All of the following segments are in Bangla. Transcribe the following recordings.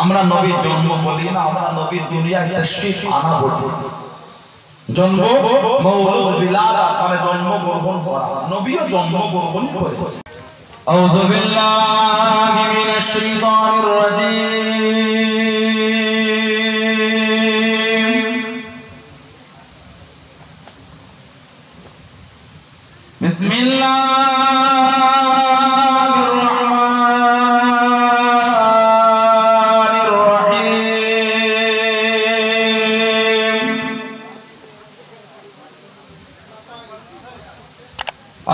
আমরা নবীর জন্ম বলি না, আমরা নবীর দুনিয়ায় তাশরীফ আনা বলি। জন্ম মৌলুদ বিলাদা মানে জন্মগ্রহণ করা, নবীও জন্মগ্রহণ করেছেন। আউযু বিল্লাহি মিনাশ শাইতানির রাজীম। বিসমিল্লাহির রহমানির রহিম।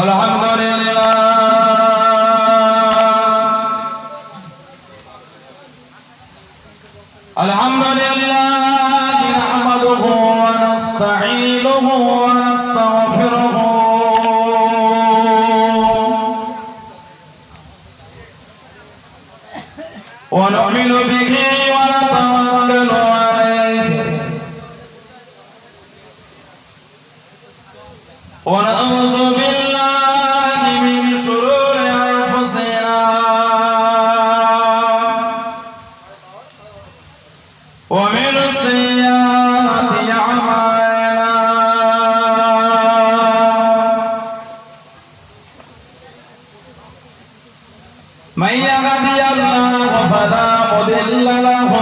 আলহামদুলিল্লাহ আলহামদুলিল্লাহ নাহমাদুহু ওয়া নাস্তাঈনুহু ওয়া নাস্তাগফিরুহু ওয়া নু'মিনু বিহি ওয়া নাতাওয়াক্কালু আলাইহি ওয়া না'উযু বিল্লাহি মিন শুরুরি আনফুসিনা ومن سيئات أعمالنا من يهده الله فلا مضل له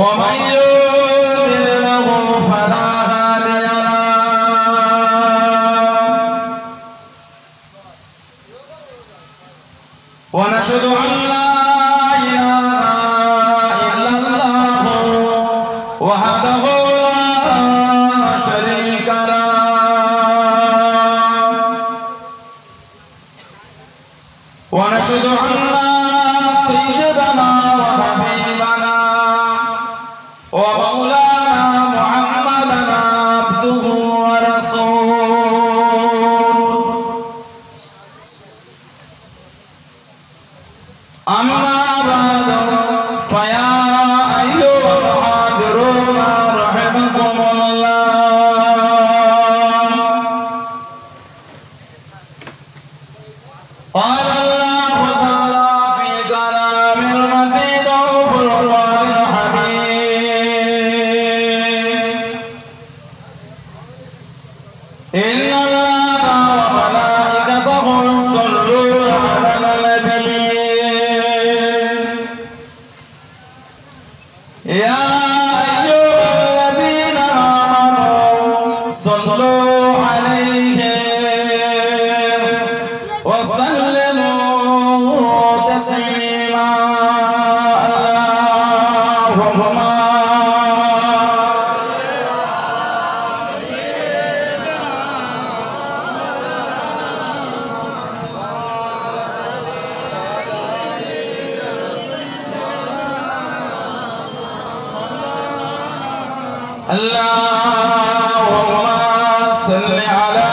ومن يضلل فلا هادي له ونشهد أن لا وحده لا شريك له ونشهد أن سيدنا وحبيبنا ومولانا محمدا عبده ورسوله أما بعد فيا أيها الحاضرون رحمكم الله قال الله تعالى في كلام المزيد والقرآن الحميد إن الله وملائكته يصلون على النبي يا أيها الذين آمنوا صلوا عليه وسلموا تسليما اللهم اللهم صل على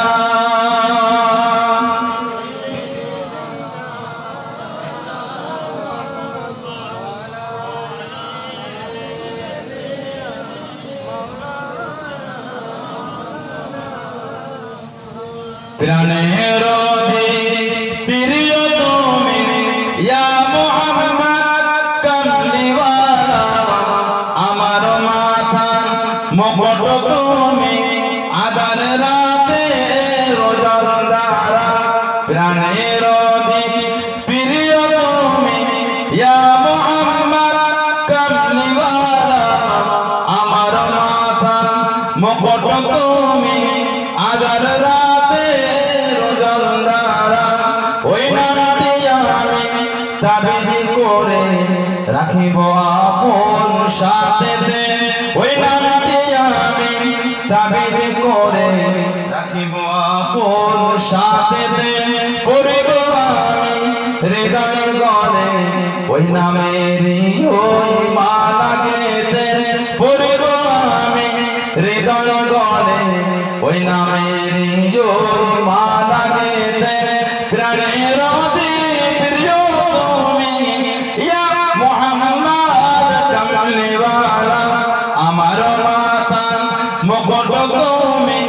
প্রাণের প্রিয় তুমি ইয়া মুহাম্মদ কামলিওয়ালা আমার মাথা মুকুট তুমি আদার রাতে রোজাদারা প্রাণের প্রিয় তুমি ইয়া মুহাম্মদ কামলিওয়ালা আমার মাথা মুকুট তুমি আদার রাতে রোজাদারা ওই নামটি আমি তাবিদ করে রাখিব আপন সাথেতে ওই নামটি আমি তাবিদ করে রাখিব আপন সাথেতে করিব আমি হৃদয় গলে ওই নামেরই ওই মালা গেতে করিব আমি হৃদয় গলে ওই নামেরই ওই মালা গেতে প্রাণের প্রিয় তুমি ইয়া মুহাম্মদ কামলিওয়ালা আমার মাথা মুকুট তুমি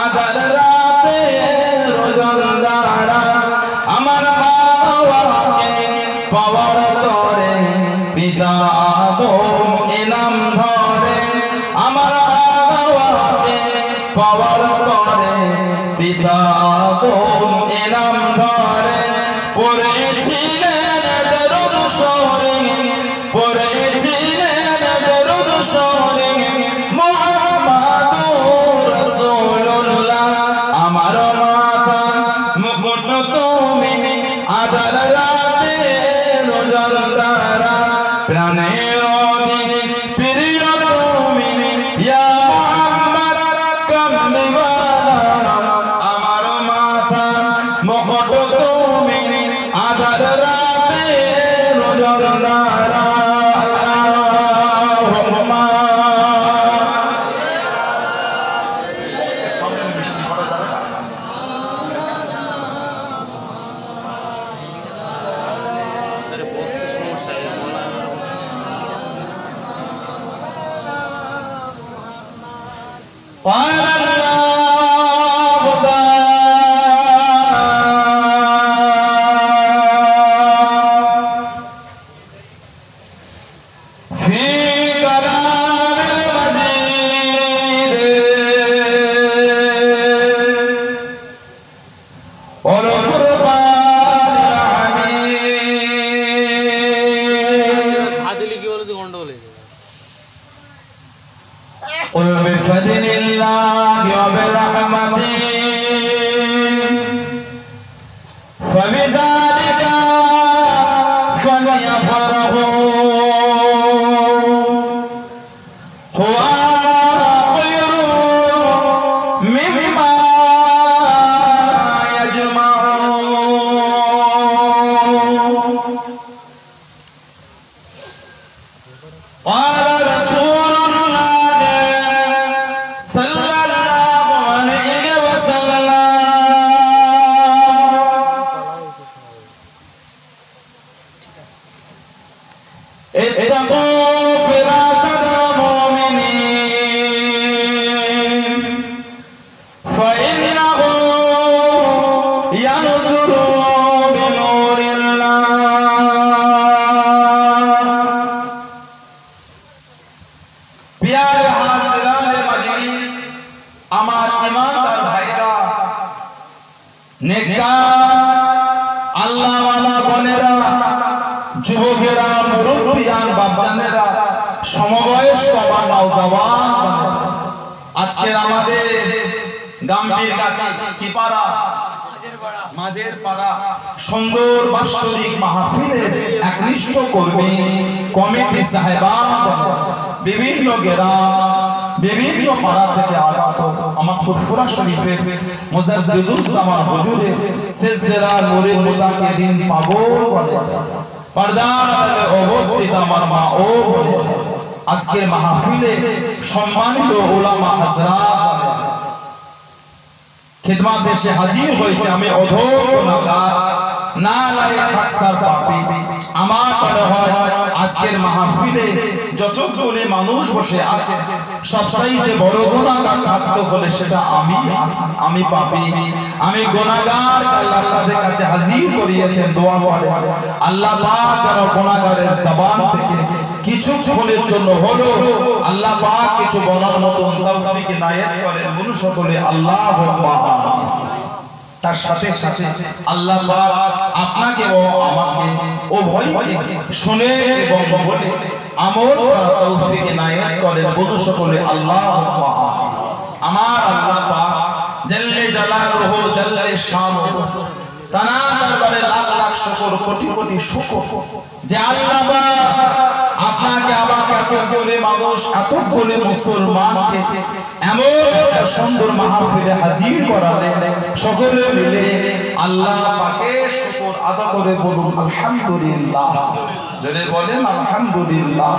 আদার রাতে রোজাদারা আমার বাবাকে পাওয়ার তরে পিতা আদম এনাম ধরে আমার আগাওয়াকে পাওয়ার করে পিতা আদম এনাম ধরে পড়েছিলেন দরুদ শরীফ পড়েছিলেন দরুদ শরীফ মুহাম্মাদুর রাসূলুল্লাহ আমার মাথা মুকুট তুমি আদার রাতে রোজার তারা প্রাণের প্রিয় তুমি ইয়া মুহাম্মদ কামলিওয়ালা আমার মাথা মুকুট তুমি আদার রাতে রোজার তারা قل بفضل الله وبرحمته فبذلك فليفرحوا هو خير مما يجمعون قال رسول सल्लल्लाहु अलैहि वसल्लम इत्तक़ू फिराशल मुमिनीन फ़इन्नहु यनज़ुरु बिनूरिल्लाह प्यारे हाज़िराने मजलिस আমার ইমানদার ভাইরা নেককার আল্লাহওয়ালা বোনেরা যুবকেরা মুরব্বিয়ান বাবানেরা সমবয়স্ক আমার নওজওয়ান আজকে আমাদের গাম্ভীর কাছে কি পাড়া মাঝের পাড়া সুন্দর বাৎসরিক মাহফিলের একনিষ্ঠ কর্মী কমিটি সাহেবান বিভিন্ন গ্রাম বিভিন্ন পাড়া থেকে আগত আমার ফুরফুরা শরীফের মুজাদ্দিদুজ্জামান হুজুরের সিলসিলার মুরিদ মুতাকিদিন পাগল বলে পর্দার অবস্থিত আমার মা ও বলে আজকের মাহফিলে সম্মানিত উলামা হযরত খিদমতে এসে হাজির হয়েছে আমি অধম গুনাহগার নালায়েক আকসার পাপী আমার মনে হয় আজকের মাহফিলে যতগুলো মানুষ বসে আছে সবচাইতে বড় গুনাহগার থাকতে হলে সেটা আমি পাপী আমি গুনাহগার আল্লাহ তাদের কাছে হাজির করিয়েছেন দোয়া করে আল্লাহ পাক যেন গুনাহগারের জবান থেকে কিছু ক্ষণের জন্য হলো আল্লাহ পাক কিছু বলার মতন তৌফিক ইনায়েত করেন বলুন সকলে আল্লাহুম্মা আমিন তার সাথে সাথে আল্লাহ পাক আপনাকে ও আমাকে উভয়কে শুনে এবং বলে আমল করার তৌফিক ইনায়েত করেন বলুন সকলে আল্লাহুম্মা আমিন আমার আল্লাহ পাক জাল্লে জালালুহু জাল্লে শানুহু তানা দরবারে লাখ লাখ শুকর কোটি কোটি শুকর যে আল্লাহ পাক আপনাকে আমাকে এতগুলো মানুষ এতগুলো মুসলমানকে এমন একটা সুন্দর মাহফিলে হাজির করালেন সকলে মিলে আল্লাহ পাকের শুকর আদা করে বলুন আলহামদুলিল্লাহ জোরে বলেন আলহামদুলিল্লাহ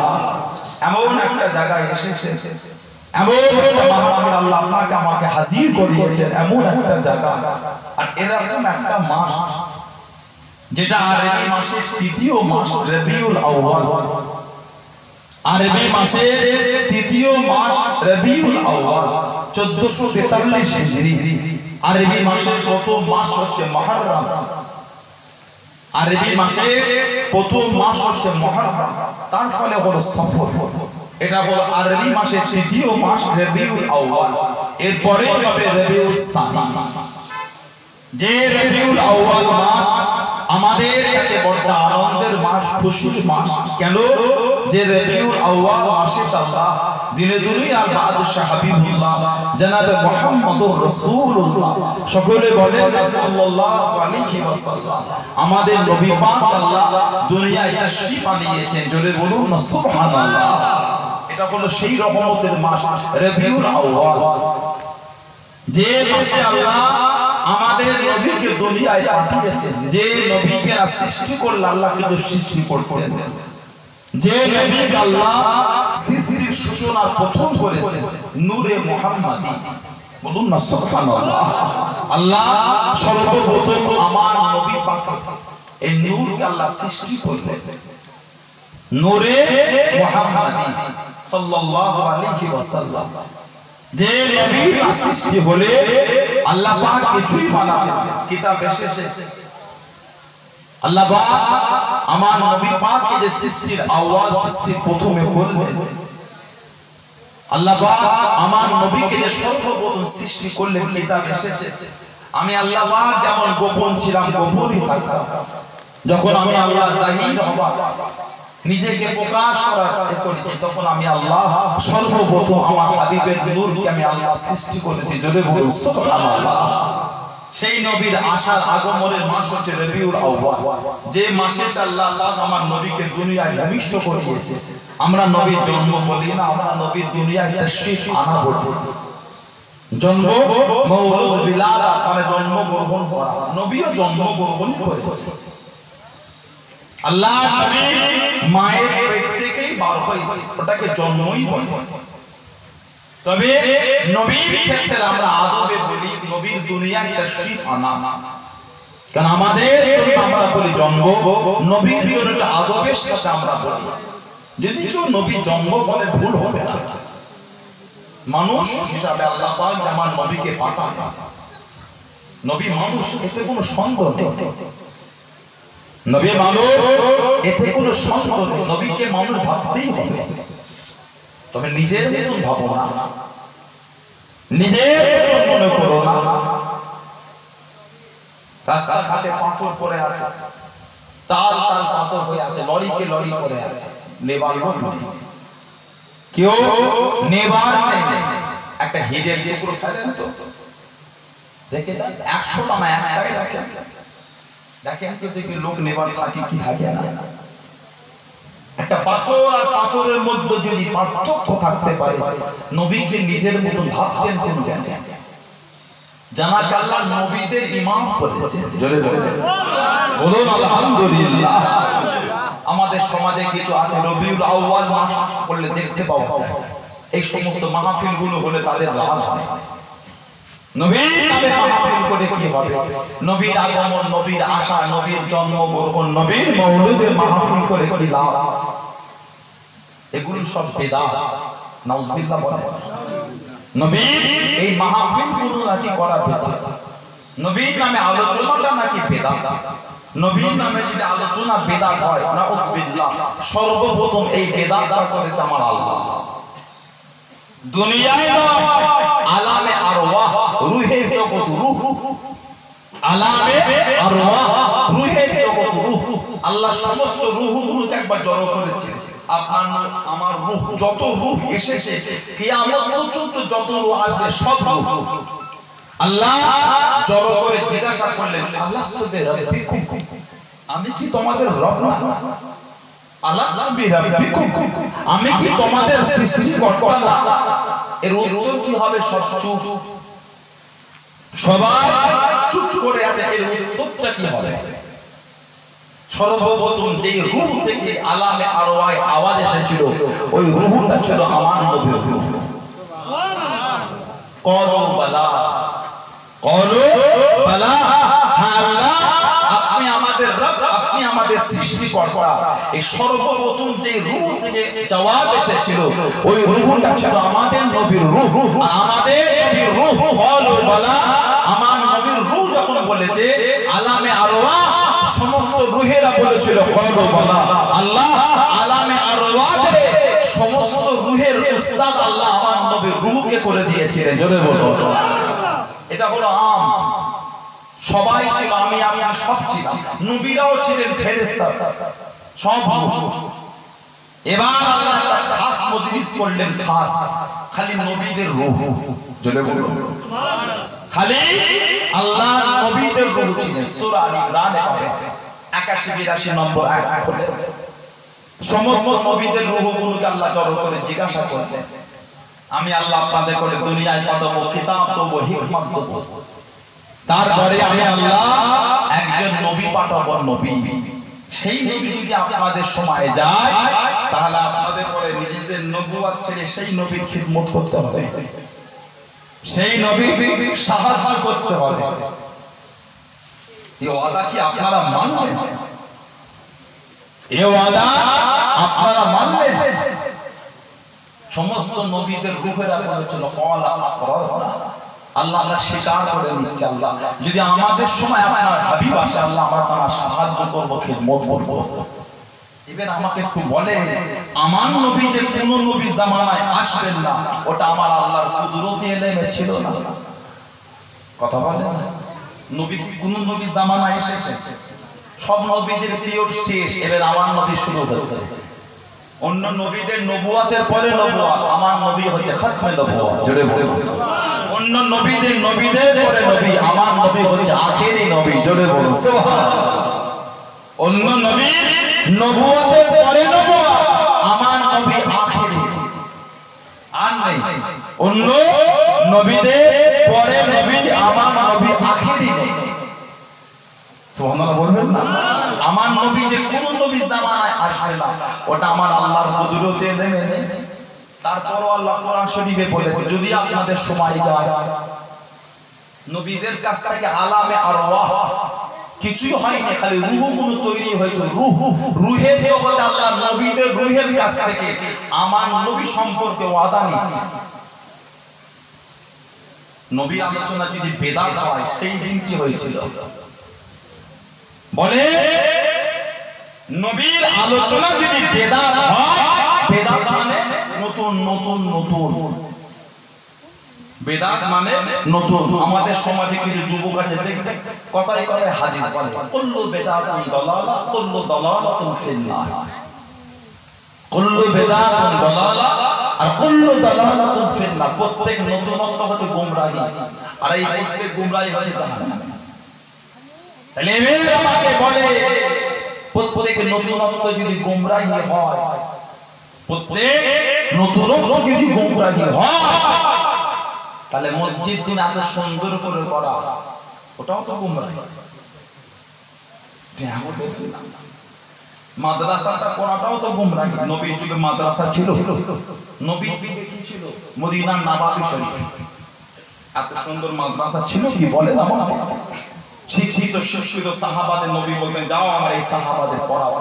এমন একটা জায়গায় এসেছে এমন মাহফিল আল্লাহ আপনাকে আমাকে হাজির করিয়েছেন এমন একটা জায়গা আর এরকম একটা মাস যেটা আরবি মাসের তৃতীয় মাস রবিউল আউয়াল আরবি মাসের তৃতীয় মাস রবিউল আউয়াল 1443 হিজরি আরবি মাসের প্রথম মাস হচ্ছে মুহররম আরবি মাসে প্রথম মাস হচ্ছে মুহররম, তার ফলে হলো সফর। এটা হলো আরবি মাসের তৃতীয় মাস রবিউল আউয়াল, এরপরে হবে রবিউল সানি। যে রবিউল আউয়াল মাস আমাদের কাছে বড় আনন্দের মাস, খুশির মাস। কেন? যে রবিউল আউয়াল মাসে আল্লাহ দিনে দুনিয়ার বাদশাহ হাবিবুল্লাহ জনাবে মুহাম্মদুর রাসূলুল্লাহ, সকলে বলেন সাল্লাল্লাহু আলাইহি ওয়াসাল্লাম, আমাদের নবী পাক আল্লাহ দুনিয়ায় তাশরীফ আনিয়েছেন। জোরে বলুন না সুবহানাল্লাহ। এটা হলো সেই রহমতের মাস রবিউল আউয়াল, যে মাসে আল্লাহ আমাদের নবীকে দুনিয়ায় পাঠিয়েছেন। যে নবীকে সৃষ্টি করলেন আল্লাহ কিন্তু সৃষ্টি করতেন, যে নবীকে আল্লাহ সৃষ্টির সূচনা প্রথম করেছেন নূরে মুহাম্মাদি। বলুন না সুবহানাল্লাহ। আল্লাহ সর্বপ্রথম আমার নবী পাক এই নূরকে আল্লাহ সৃষ্টি করলেন, নূরে মুহাম্মাদি সাল্লাল্লাহু আলাইহি ওয়াসাল্লাম। যে নবীর সৃষ্টি হলে আল্লাহ পাক কিছুই বানাবেন, কিতাব এসেছে আল্লাহ পাক আমার নবী পাককে যে সৃষ্টির আওয়াজ সৃষ্টি প্রথমে করলেন, আল্লাহ পাক আমার নবীকে যে সর্বপ্রথম সৃষ্টি করলেন, কিতাব এসেছে আমি আল্লাহ পাক যেমন গোপন ছিলাম গোপনই থাকতাম, যখন আমি আল্লাহ জাহির হব নিজেকে প্রকাশ করার করেছি, তখন আমি আল্লাহ সর্বপ্রথম আমার হাবিবের নূরকে আমি আল্লাহ সৃষ্টি করেছি। জোরে বলুন সুবহানাল্লাহ। সেই নবীর আসার আগমনের মাস হচ্ছে রবিউল আউয়াল, যে মাসে আল্লাহ পাক আমার নবীকে দুনিয়ায় ভূমিষ্ঠ করিয়েছে। আমরা নবীর জন্ম বলি না, আমরা নবীর দুনিয়ায় তাশরীফ আনা বলি। জন্ম মওলুদ বিলাদা মানে জন্মগ্রহণ করা, নবীও জন্মগ্রহণ করেছে। আল্লাহ নবী মায়ের পেট থেকেই বার হয়েছে, ওটাকে জন্মই বলে। তবে নবীর ক্ষেত্রে আমরা আদবে বলি নবীর দুনিয়ায় তাশরীফ আনা, কারণ আমাদের আমরা বলি জন্ম, নবীর জন্য একটা আদবের সাথে আমরা বলি। যদি কেউ নবী জন্ম বলে ভুল হবে না। মানুষ হিসাবে আল্লাহ পাক আমার নবীকে পাঠান, নবী মানুষ, এতে কোনো সন্দেহ নেই। নবী মানুষ, এতে কোনো সন্দেহ নেই। নবীকে মানুষ ভাবতেই হবে, তবে নিজের মতন ভাবো না, নিজের মতন মনে করো না। রাস্তাঘাটে পাথর পড়ে আছে, তাল তাল পাথর হয়ে আছে, লরিকে লরি পড়ে আছে, নেবার লোক নেই, কেউ নেবার নেই। একটা হিরের টুকরো ফেলেন তো দেখে 100 টাকা একটাই রাখেন, দেখেন তো দেখি লোক নেবার থাকে কি থাকে না। একটা পাথর আর পাথরের মধ্যে যদি পার্থক্য থাকতে পারে, নবীকে নিজের মতো ভাবতেন কোন জ্ঞানে? জানা আল্লাহ নবীদের ইমাম করেছেন। জোরে জোরে বলুন আলহামদুলিল্লাহ। আমাদের সমাজে কিছু আছে রবিউল আউয়াল মাস পড়লে দেখতে পাওয়া যায়, এই সমস্ত মাহফিলগুলো হলে তাদের লাভ হয়। নবীর নামে মাহফিল করে কি হবে? নবীর আগমন, নবীর আসা, নবীর জন্মগ্রহণ, নবীর মওলুদে মাহফিল করে কি লাভ? এগুলো সব বেদাত, নাউজুবিল্লাহ বলে। নবীর এই মাহফিলগুলো নাকি করা বেদাত, নবীর নামে আলোচনাটা নাকি বেদাত। নবীর নামে যদি আলোচনা বেদাত হয়, নাউজুবিল্লাহ, সর্বপ্রথম এই বেদাতটা করেছে আমার আল্লাহ। দুনিয়ায় নয়, আলামে আরওয়াহ, রূহের জগৎ, রূহ, আলামে আরওয়াহ, রূহের জগৎ, রূহ। আল্লাহ সমস্ত রূহগুলোকে একবার জড়ো করেছে। আপনার আমার রূহ, যত রূহ এসেছে কিয়ামত পর্যন্ত যত রূহ আসবে সব রূহ আল্লাহ জড়ো করে জিজ্ঞাসা করলেন, আলাস্তু বিরাব্বিকুম, আমি কি তোমাদের রব না? আলাস্তু বিরাব্বিকুম, আমি কি তোমাদের সৃষ্টিকর্তা না? এর উত্তর কি হবে? সব চুপ, সবাই চুপ করে আছে। এর উত্তরটা কি হবে? সর্বপ্রথম যেই রূহ থেকে আলামে আরওয়ায় আওয়াজ এসেছিল, ওই রূহটা ছিল আমার নবীর রূহ। ক্বালু বালা, ক্বালু বালা, হ্যাঁ আল্লাহ আপনি আমাদের রব, আপনি আমাদের সৃষ্টিকর্তা। এই সর্বপ্রথম যে রূহ থেকে জবাব এসেছিল, ওই রূহটা ছিল আমাদের নবীর রূহ। আমাদের নবীর রূহ ক্বালু বালা, আমার নবীর রূহ যখন বলেছে আলামে আরওয়াহ, সমস্ত রূহেরা বলেছিল কলু বালা। আল্লাহ আলামে আরওয়াতে সমস্ত রূহের উস্তাদ আল্লাহ আমার নবীর রূহকে করে দিয়েছিলেন। জোরে বলো এটা হলো আম। সবাই ছিল, আমি সব ছিলাম, নবীরাও ছিলেন ফেরেশতা সব। এবার আল্লাহ একটা খাস মজলিস করলেন, খাস খালি নবীদের রূহ। জোরে বলো সুবহানাল্লাহ। খালি আল্লাহ নবীদের রূহ ছিলেন। সূরা আল ইমরানে পাবেন 81-82 নম্বর আয়াত খুলে সমস্ত নবীদের রূহগুলোকে আল্লাহ জড়ো করে জিজ্ঞাসা করলেন, আমি আল্লাহ আপনাদের করে দুনিয়ায় পাঠাবো, কিতাব দেবো, হিকমত দেবো, তারপরে আমি আল্লাহ একজন নবী পাঠাবো। নবী, সেই নবী যদি আপনাদের সময় যায় তাহলে আপনাদের পরে নিজেদের নবুয়ত ছেড়ে সেই নবীর খিদমত করতে হবে, সেই নবীর সাহায্য করতে হবে। এই ওয়াদা কি আপনারা মানবেন? এই ওয়াদা আপনারা মানবেন? সমস্ত নবীদের রূহেরা বলেছিল ক্বালা আকরারনা। আল্লাহ স্বীকার করে নিচ্ছে, আল্লাহ যদি আমাদের সময় আপনার হাবিব আসে আল্লাহ আমরা তার সাহায্য করব, খিদমত করব। ইভেন আমাকে একটু বলেন, আমার নবী যে কোন নবী জামানায় আসবেন না ওটা আমার আল্লাহর কুদরতি এলেমে ছিল না? কথা বলেন, নবী কি কোন নবী জামানায় এসেছে? সব নবীদের পিরিয়ড শেষ, এবার আমার নবী শুরু হচ্ছে। অন্য নবীদের নবুয়াতের পরে নবুয়াত, আমার নবী হচ্ছে খাতমে নবুয়াত। জোরে বলুন অন্য নবীদের পরে নবী, আমার নবী হচ্ছে আখেরি নবী। জোরে বলুন সুবহানাল্লাহ। অন্য নবীর নবুয়াতের পরে নবুয়াত, আমার নবী আখেরি। আর নেই অন্য নবীদের পরে নবী, আমার নবী আখেরি নবী। সুবহানাল্লাহ বলবেন না? আমার নবী যে কোন নবী জামানায় আসবে না ওটা আমার আল্লাহর কুদরতে নেমে নেই। তারপরও আল্লাহ কোরআন শরীফে বলেছে যদি আপনাদের সময় যায়, নবীদের কাছ থেকে আলামে আরওয়াহ কিছুই হয়নি, খালি রূহগুলো তৈরি হয়েছে। রূহের জগতে আল্লাহ নবীদের রূহের কাছ থেকে আমার নবী সম্পর্কে ওয়াদা নিচ্ছে। নবী আলোচনা যদি বেদাত হয় সেই দিন কি হয়েছিল বলে? নবীর আলোচনা যদি বেদাত হয়, বেদাত মানে নতুন নতুন নতুন, বেদাত মানে নতুন। আমাদের সমাজে কিছু যুবক আছে দেখবে কথায় কথায় হাদিস বলে কুল্লু বিদআতিন দালালা কুল্লু দালালাতুন ফিন্নার, কুল্লু বিদআতিন দালালা আর কুল্লু দালালাতুন ফিন্নার। প্রত্যেক নতুনত্ব হচ্ছে গোমরাহি, আর এই প্রত্যেক গোমরাহি হচ্ছে জাহান্নাম। তাহলে এবার আমাকে বলে প্রত্যেক নতুনত্ব যদি গোমরাহি হয়, প্রত্যেক নতুনত্ব যদি গোমরাহি হয় তাহলে মসজিদ দিন এত সুন্দর করে করা ওটাও তো গোমরাহি। মাদ্রাসাটা করাটাও তো গোমরাহি। নবীর যুগে মাদ্রাসা ছিল? নবীর যুগে কি ছিল? মদিনার নববী শরীফ এত সুন্দর মাদ্রাসা ছিল কি বলেন? আমার শিক্ষিত শিক্ষিত সাহাবাদের নবী বলতেন যাও আমার এই সাহাবাদের পড়াও।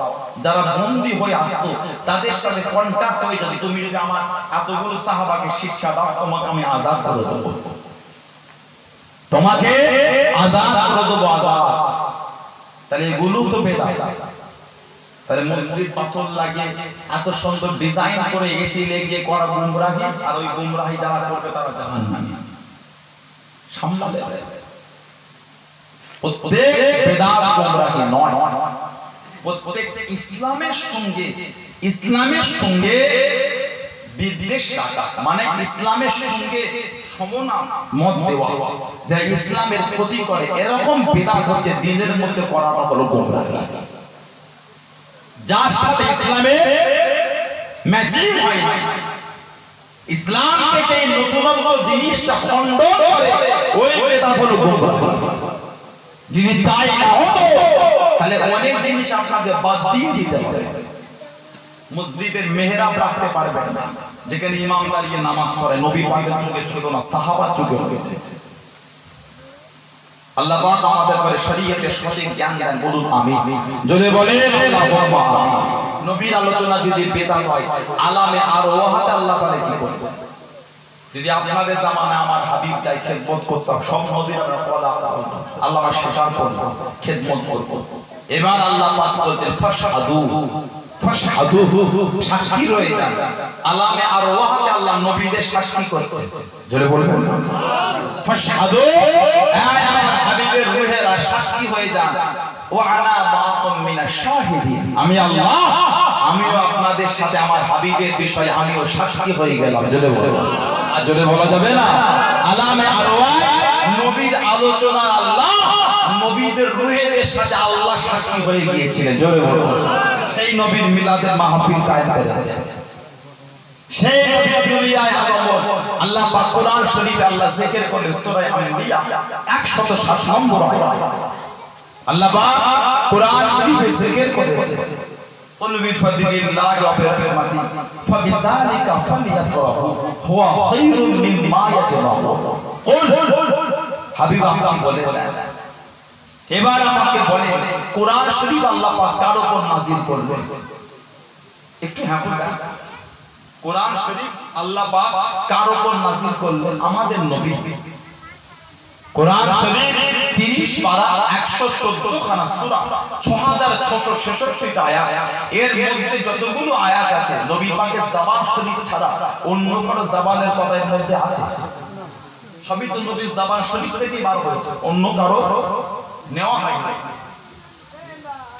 যারা বন্দী হয়ে আসতো তাদের সাথে কন্টাক্ট হয়ে যদি তুমি যদি আমার এতগুলো সাহাবাকে শিক্ষা দাও তোমাকে আমি আজাদ করে দেবো, তোমাকে আজাদ করে দেবো, আজাদ। তাহলে এগুলো তো বেদাত। তাহলে মসজিদ পাথর লাগিয়ে এত সুন্দর ডিজাইন করে এসি লাগিয়ে করা গুমরাহি, আর ওই গুমরাহি যারা করবে তারা জাহান্নামী। সামলালে প্রত্যেক বেদাত গোমরাহি নয়, প্রত্যেক ইসলামের সঙ্গে বিদ্বেষ রাখা মানে ইসলামের সঙ্গে সমনাম মত দেওয়া, যারা ইসলামের ক্ষতি করে এরকম বেদাত হচ্ছে দ্বীনের মধ্যে করানো হলো গোমরাহি। যার সাথে ইসলামের ম্যাচিং হয় না, ইসলামকে যে নতুনত্ব জিনিসটা খণ্ডন করে ওই বেদাত হলো গোমরাহি। যদি তাই না হতো তাহলে অনেক জিনিস আপনাকে বাদ দিয়ে দিতে হবে। মসজিদের মেহরাব রাখতে পারবেন না যেখানে ইমাম দাঁড়িয়ে নামাজ পড়ে, নবী পাকের যুগে ছিল না, সাহাবার যুগে হয়েছে। আল্লাহ পাক আমাদের করে শরীয়তের সঠিক জ্ঞান দেন, বলুন আমিন। যদি বলেন আল্লাহুম্মা আমিন। নবীর আলোচনা যদি বেদাত হয়, আলামে আরওয়াহাতে আল্লাহ তাআলা কি করবে? যদি আপনাদের জামানায় আমার হাবিব তাই খেদমত করতাম, সব নবীরা আল্লাহ স্বীকার করব, খেদমত করব। এবার আল্লাহ পাক বলছেন ফাশহাদু ফাশহাদু, সাক্ষী রয়ে যান। আলামে আরওয়াহতে আল্লাহ নবীদের সাক্ষী করছে। জোরে বলবেন ফাশহাদু, আমার হাবিবের রূহেরা সাক্ষী হয়ে যান। ওয়া আনা মাআকুম মিনাশ শাহিদিন, আমি আল্লাহ আমিও আপনাদের সাথে আমার হাবিবের বিষয়ে আমিও সাক্ষী হয়ে গেলাম। জোরে বলবেন, আর জোরে বলা যাবে না। আলামে আরওয়াহ নবীর আলোচনা, আল্লাহ নবীদের রূহের সাথে আল্লাহ সাক্ষী হয়ে গিয়েছিলেন। জোরে বলবেন, সেই নবীর মিলাদের মাহফিল কায়েম করেছেন। সেই নবী দুনিয়ায় আগমন, আল্লাহ পাক কোরআন শরীফে আল্লাহ জিকির করে সূরা আম্বিয়া 107 নম্বর আয়াত আল্লাহ পাক কোরআন শরীফে জিকির করেছেন। কুল বিফাদিলিল্লাহি ওয়া বিরহমাতিহি ফাবিযালিকা ফালইফরাহু হুয়া খায়রুম মিম্মা ইয়াজমাউন। কুল, হাবিব আপনি বলেন, এবার আমাকে বলেন কোরআন শরীফ আল্লাহ পাক কার উপর নাযিল করলেন? একটু হ্যাঁ বলবেন, কোরআন শরীফ আল্লাহ পাক কার উপর নাযিল করলেন? আমাদের নবী। কোরআন শরীফ 30 পারা 114 খানা সূরা 6666টা আয়াত। এর মধ্যে যতগুলো আয়াত আছে নবী পাকের জবান শরীফ ছাড়া অন্য কোন জবানের কথা এর মধ্যে আছে? সবই তো নবীর জবান শরীফ থেকেই বার হয়েছে, অন্য কারো নেওয়া হয় না।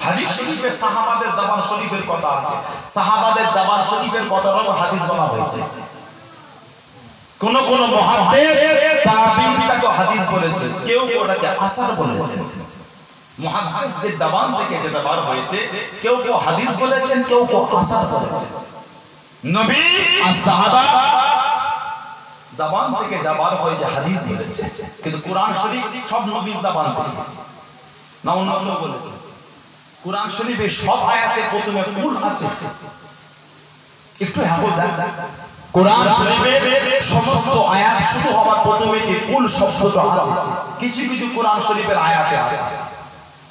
হাদিস শরীফে সাহাবাদের জবান শরীফের কথা আছে, সাহাবাদের জবান শরীফের কথাও হাদিস বলা হয়েছে। কোন কোন মুহাদ্দিস তাবিঈনটাকে হাদিস বলেছে, কেউ ওটাকে আসার বলেছে। মুহাদ্দিসদের জবান থেকে যেটা বার হয়েছে, কেউ কেউ হাদিস বলেছেন, কেউ কেউ আসার বলেছেন। নবী আর সাহাবা জবান থেকে যা বার হয়েছে হাদিস বলেছে, কিন্তু কোরআন শরীফ সব নবীর জবান থেকে না, অন্য কেউ বলেছে। কোরআন শরীফে সব আয়াতে প্রথমে কুল আছে। একটু হ্যাঁ বলবেন, কোরআন শরীফের সমস্ত আয়াত শুরু হওয়ার প্রথমে কি কুল শব্দটা আছে? কিছু কিছু কোরআন শরীফের আয়াতে আছে,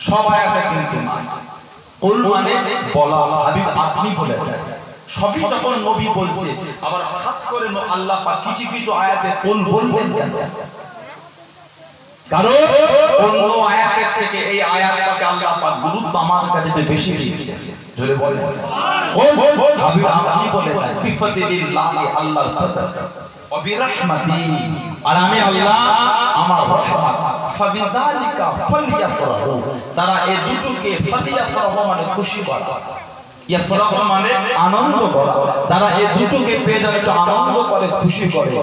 সব আয়াতে কিন্তু না। কুল মানে বলা, হাবিব আপনি বলে দেন। সবই তখন নবী বলছে, আবার খাস করে আল্লাহ পাক কিছু কিছু আয়াতে কুল বলবেন কেন? কারণ অন্য আয়াতের থেকে এই আয়াতটাকে আল্লাহ পাক গুরুত্ব আমার কাছে বেশি দিয়েছেন। জোরে বলেন কুল, হাবিব আপনি বলে দেন বিফাদিলিল্লাহি, আল্লাহর ফজল, ওয়া বিরহমাতিহি, আর আমি আল্লাহ আমার রহমত, ফাবিযালিকা ফালইফরাহু, তারা এই দুটোকে ফালইফরাহু মানে খুশি করা, ইফরাহু মানে আনন্দ করা, তারা এই দুটোকে পেয়ে যাবে একটু আনন্দ করে, খুশি করে।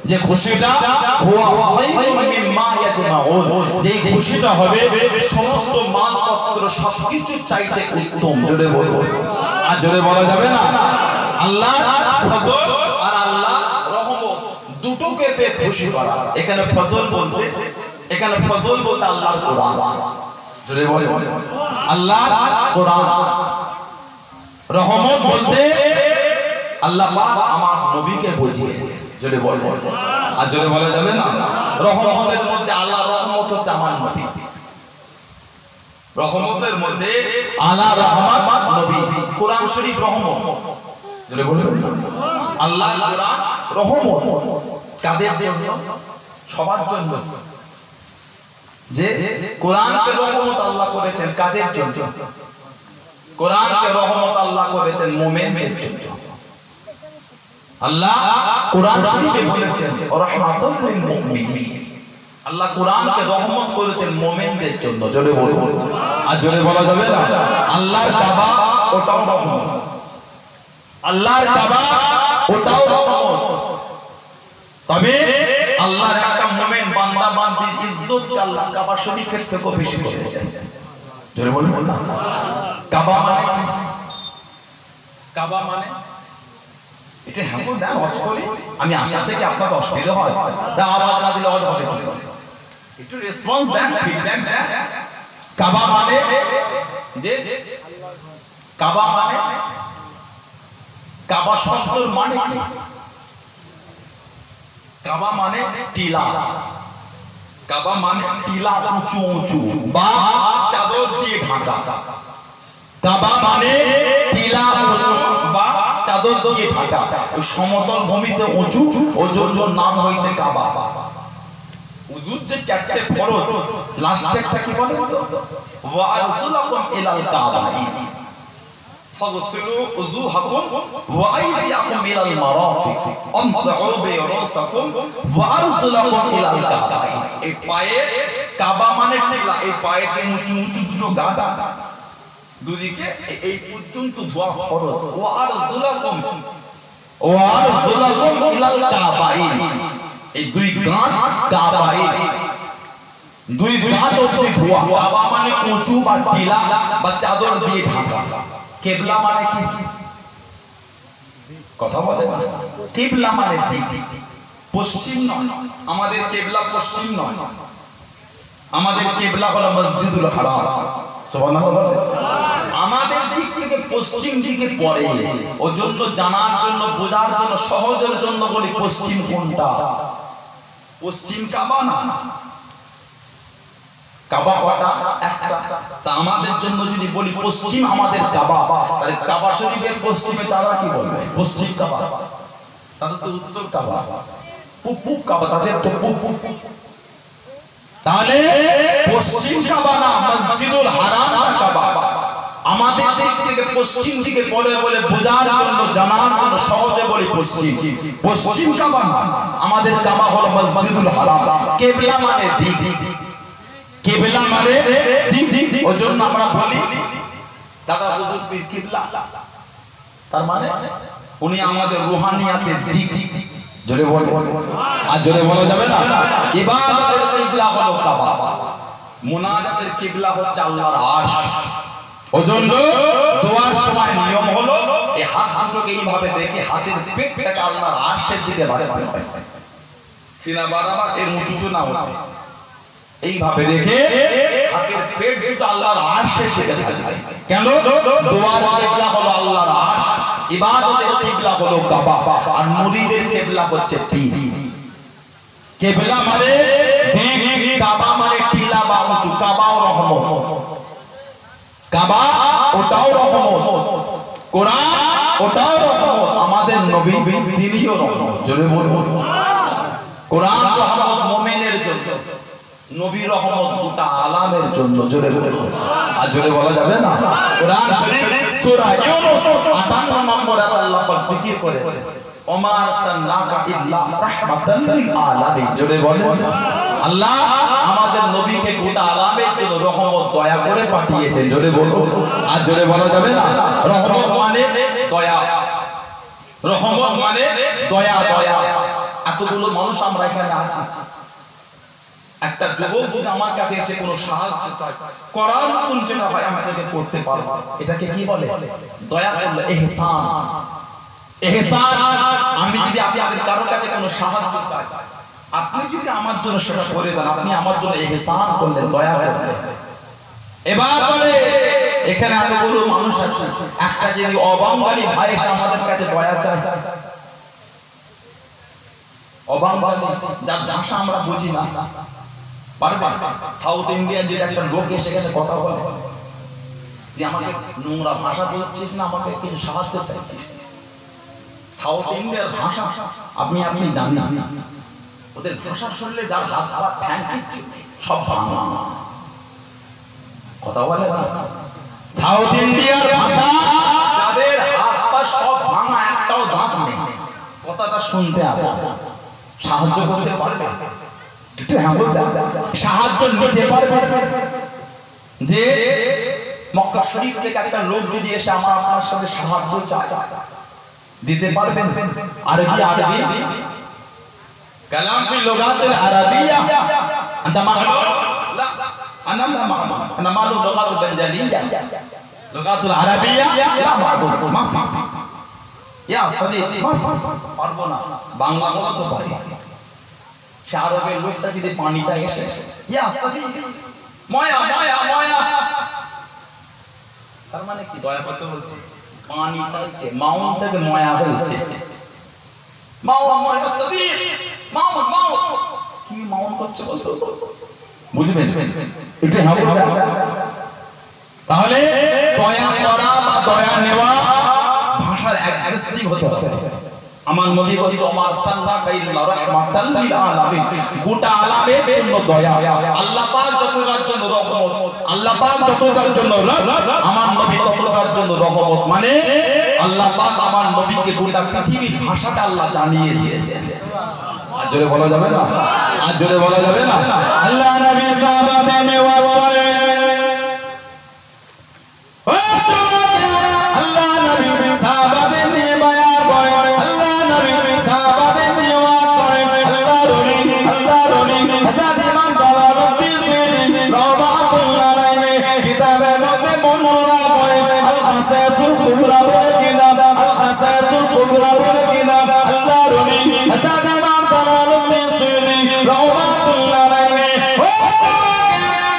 যে খুশিটা হুয়া খায়রুম মিম্মা ইয়াজমাউন, যে খুশিটা হবে সমস্ত মালপত্র সবকিছু চাইতে উত্তম। জোরে বলবো, আর জোরে বলা যাবে না। আল্লাহ ফজল আর আল্লাহ রহমত দুটোকে পেয়ে খুশি করা। এখানে ফজল বলতে, এখানে ফজল বলতে আল্লাহর কোরআন। জোরে বলে আল্লাহর কোরআন। রহমত বলতে আল্লাহ পাক আমার নবীকে বুঝিয়েছে। জোরে বল, আর জোরে বলা যাবে না। রহমতের মধ্যে আল্লাহর রহমত হচ্ছে আমার নবী। রহমতের মধ্যে আল্লাহ রহমত নবী। কোরআন শরীফ রহমত। জোরে বলুন, আল্লাহ কোরআন রহমত কাদের জন্য? সবার জন্য। যে কোরআনকে রহমত আল্লাহ করেছেন কাদের জন্য? কোরআনকে রহমত আল্লাহ করেছেন মুমিনদের জন্য। আল্লাহ কোরআন শরীফে বলেছেন রাহমাতুল লিল মুমিনিন, আল্লাহ কোরআনকে রহমত করেছেন মুমিনদের জন্য। জোরে বলুন, আর জোরে বলা যাবে না। আল্লাহর কাবা ওটাও রহমত, আল্লাহর কাবা ওটাও রহমত। তবে আল্লাহর একটা মুমিন বান্দা বান্দির ইজ্জত আল্লাহ কাবা শরীফের থেকে বেশি করেছেন। জোরে বলুন না। কাবা মানে কি? কাবা মানে এটা হামুল দেন ওয়াজ করি আমি, আশা থেকে আপনাদের অসুবিধা হয়, তা আওয়াজ না দিলে ওয়াজ হবে কি? একটু রেসপন্স দেন, ফিডব্যাক দেন। কাবা মানে যে কাবা মানে, কাবা শব্দের মানে কি? কাবা মানে টিলা। কাবা মানে টিলা, উঁচু উঁচু বা চাদর দিয়ে ঢাকা। কাবা মানে টিলা উঁচু বা চাদর দিয়ে ঢাকা। সমতল ভূমিতে উঁচু, ওর জন্য নাম হয়েছে কাবা। উযুর যে চারটি ফরজ লাস্ট একটা কি বলে ওয়া আরসুলাকুম ইলাল কাবাইন ফাগসিলু উযুহাকুম ওয়া আইদিয়াকুম ইলাল মারাফিক আমসাহু বিরুসাকুম ওয়া আরসুলাকুম ইলাল কাবাইন। এই পায়ে কাবা মানে টিলা, এই পায়ের যে উঁচু উঁচু দুটো গাঁটা দুদিকে এই পর্যন্ত ধোয়া ফরজ। ওয়া আরসুলাকুম ইলাল কাবাইন, এই দুই গাঁট কাবাইন, দুই গাঁট অবধি ধোয়া। কাবা মানে উঁচু বা টিলা বা চাদর দিয়ে ঢাকা। কিবলা মানে কি? কথা বলে না। কিবলা মানে দিক, পশ্চিম নয়। আমাদের কিবলা পশ্চিম নয়, আমাদের কিবলা হলো মসজিদুল হারাম। সুবহানাল্লাহ। আমাদের দিক থেকে পশ্চিম দিকে পড়ে, ওই জন্য জানার জন্য বোঝার জন্য সহজের জন্য বলি পশ্চিম কোনটা। পশ্চিম কাবা না, কাবা কটা? একটা। তা আমাদের জন্য যদি বলি পশ্চিম আমাদের কাবা, তাহলে কাবা শরীফের পশ্চিমে তারা কি বলবে? পশ্চিম কাবা। তাদের তো উত্তর কাবা, পূব কাবা, তাদের তো পূব। তাহলে পশ্চিম কাবা না, মসজিদুল হারাম কাবা। আমাদের দিক থেকে পশ্চিম দিকে পড়ে বলে বোঝার জন্য জানার জন্য সহজে বলি পশ্চিম। পশ্চিম কাবা না, আমাদের কাবা হলো মসজিদুল হারাম। কিবলা মানে দিক, কিবলা মানে দিক। ওজন্য আমরা বলি দাদা হুজুর পীর কিবলা, তার মানে উনি আমাদের রুহানিয়াতের দিক। জোরে বলো, আর জোরে বলা যাবে না। ইবাদতের কিবলা হলো কাবা, মুনাজাতের কিবলা হচ্ছে আল্লাহর আরশ। ওজন্য দোয়ার সময় নিয়ম হলো এই হাত দুটোকে এইভাবে রেখে হাতের পেটটাকে আল্লাহর আরশের দিকে বাড়াতে হয়। সিনা বরাবর এর উঁচু না হতে, এইভাবে রেখে হাতের পেট দুটো আল্লাহর আরশের দিকে থাকবে। কেন? দোয়ার কিবলা হলো আল্লাহর আরশ, ইবাদতের কিবলা হলো কাবা, আর মুরিদের কিবলা হচ্ছে পীর। কিবলা মানে দিক, কাবা মানে টিলা বা উঁচু। কাবাও রহমত, কাবা ওটাও রহমত, কোরআন ওটাও রহমত, আমাদের নবী তিনিও রহমত। জোরে বলুন। কোরআন রহমত মুমিনের জন্য, নবী রহমত গোটা আলামের জন্য। জোরে বলুন, আর জোরে বলা যাবে না। কোরআন শরীফ সূরা ইউনূস 58 নম্বর আয়াত আল্লাহ পাক জিকির করেছে, ওমা আরসালনাকা ইল্লা রাহমাতাল লিল আলামিন। জোরে বলেন, আল্লাহ আমাদের নবীকে গোটা আলামের জন্য রহমত দয়া করে পাঠিয়েছেন। জোরে বলুন, আর জোরে বলা যাবে না। রহমত মানে দয়া, রহমত মানে দয়া। দয়া। এতগুলো মানুষ আমরা এখানে আছি, একটা যুবক যদি আমার কাছে এসে কোনো সাহায্য চায়, করার মতন যেটা হয় আমি তাকে করতে পারবো, এটাকে কি বলে? দয়া করলে ইহসান। ইহসান। আমি যদি আপনাদের কারো কাছে কোনো সাহায্য চাই, আপনি যদি আমার জন্য সেটা করে দেন, আপনি আমার জন্য ইহসান করলেন, দয়া করলেন। এবার বলে এখানে এতগুলো মানুষ আছে, একটা যদি অবাঙালি ভাই এসে আমাদের কাছে দয়া চায়, অবাঙালি যার ভাষা আমরা বুঝি না, পারবেন? সাউথ ইন্ডিয়ান যদি একটা লোক এসে গেছে কথা বলে যে আমাকে নোংরা ভাষা বলছিস না, আমাকে কিছু সাহায্য চাইছিস, সাউথ ইন্ডিয়ার ভাষা আপনি জানেন, ওদের ভাষা শুনলে যার হাত পা ঠ্যাং সব ভাঙা। কথা বলে না, সাউথ ইন্ডিয়ার ভাষা যাদের হাত পা সব ভাঙা, একটাও দাঁত নেই, কথাটা শুনতে আপনি সাহায্য করতে পারবেন? একটু হ্যাঁ বলতে, সাহায্য নিতে পারবেন? যে মক্কা শরীফ থেকে একটা লোক যদি এসে আপনার সাথে সাহায্য চায়, দিতে পারবেন? আরবি আরবি কালাম ফি লুগাতিল আরাবিয়া আনতা মা'লুম? লা আনা মা'লুম লুগাতুল বানজালিয়া, লুগাতুল আরাবিয়া লা মা'লুম, মা ফি ইয়া সাদিক, পারবো না। বাংলা বলা তো পারি। সে আরবের লোকটা যদি পানি চাই এসে, ইয়া সাদিক, ময়া ময়া ময়া, তার মানে কি? দয়া করতে বলছে, পানি চাইছে, মাউন থেকে ময়া হয়েছে, মাউন ময়া সাদিক, মাউন মাউন, কি মাউন করছে বলতো? বুঝবেন? এটা হবে। তাহলে দয়া করা বা দয়া নেওয়া ভাষার অ্যাডজাস্টিং হতে হবে। আমার নবী হচ্ছে ওমা সাল্লাল্লাহু ইল্লা রাহমাতাল লিল আলামিন, গোটা আলামের জন্য দয়া। আল্লাহ পাক যতটার জন্য রহমত, আল্লাহ পাক যতটার জন্য আমার নবী ততটার জন্য রহমত। মানে আল্লাহ পাক আমার নবীকে গোটা পৃথিবীর ভাষাটা আল্লাহ জানিয়ে দিয়েছেন। আজ জোরে বলা যাবে না, আজ জোরে বলা যাবে না। আল্লাহ নবী সাহাবাদের নেওয়াজ করে, আল্লাহ নবী সাহাবাদের নিয়ে বায়ান করে, আল্লাহ নবী সাহাবাদের নিয়ে ওয়াজ করে। আল্লাহ রলি হযরত ইমাম জালালউদ্দিন সুয়ুতী রাহমাতুল্লাহ আলাইহি কিতাবের মধ্যে বর্ণনা করে, আল খাসাসুল কুবরা বলে কিতাব, আল খাসাসুল কুবরা বলে কিতাব। আল্লাহ রলি হযরত ইমাম জালালউদ্দিন সুয়ুতী রাহমাতুল্লাহ আলাইহি, ও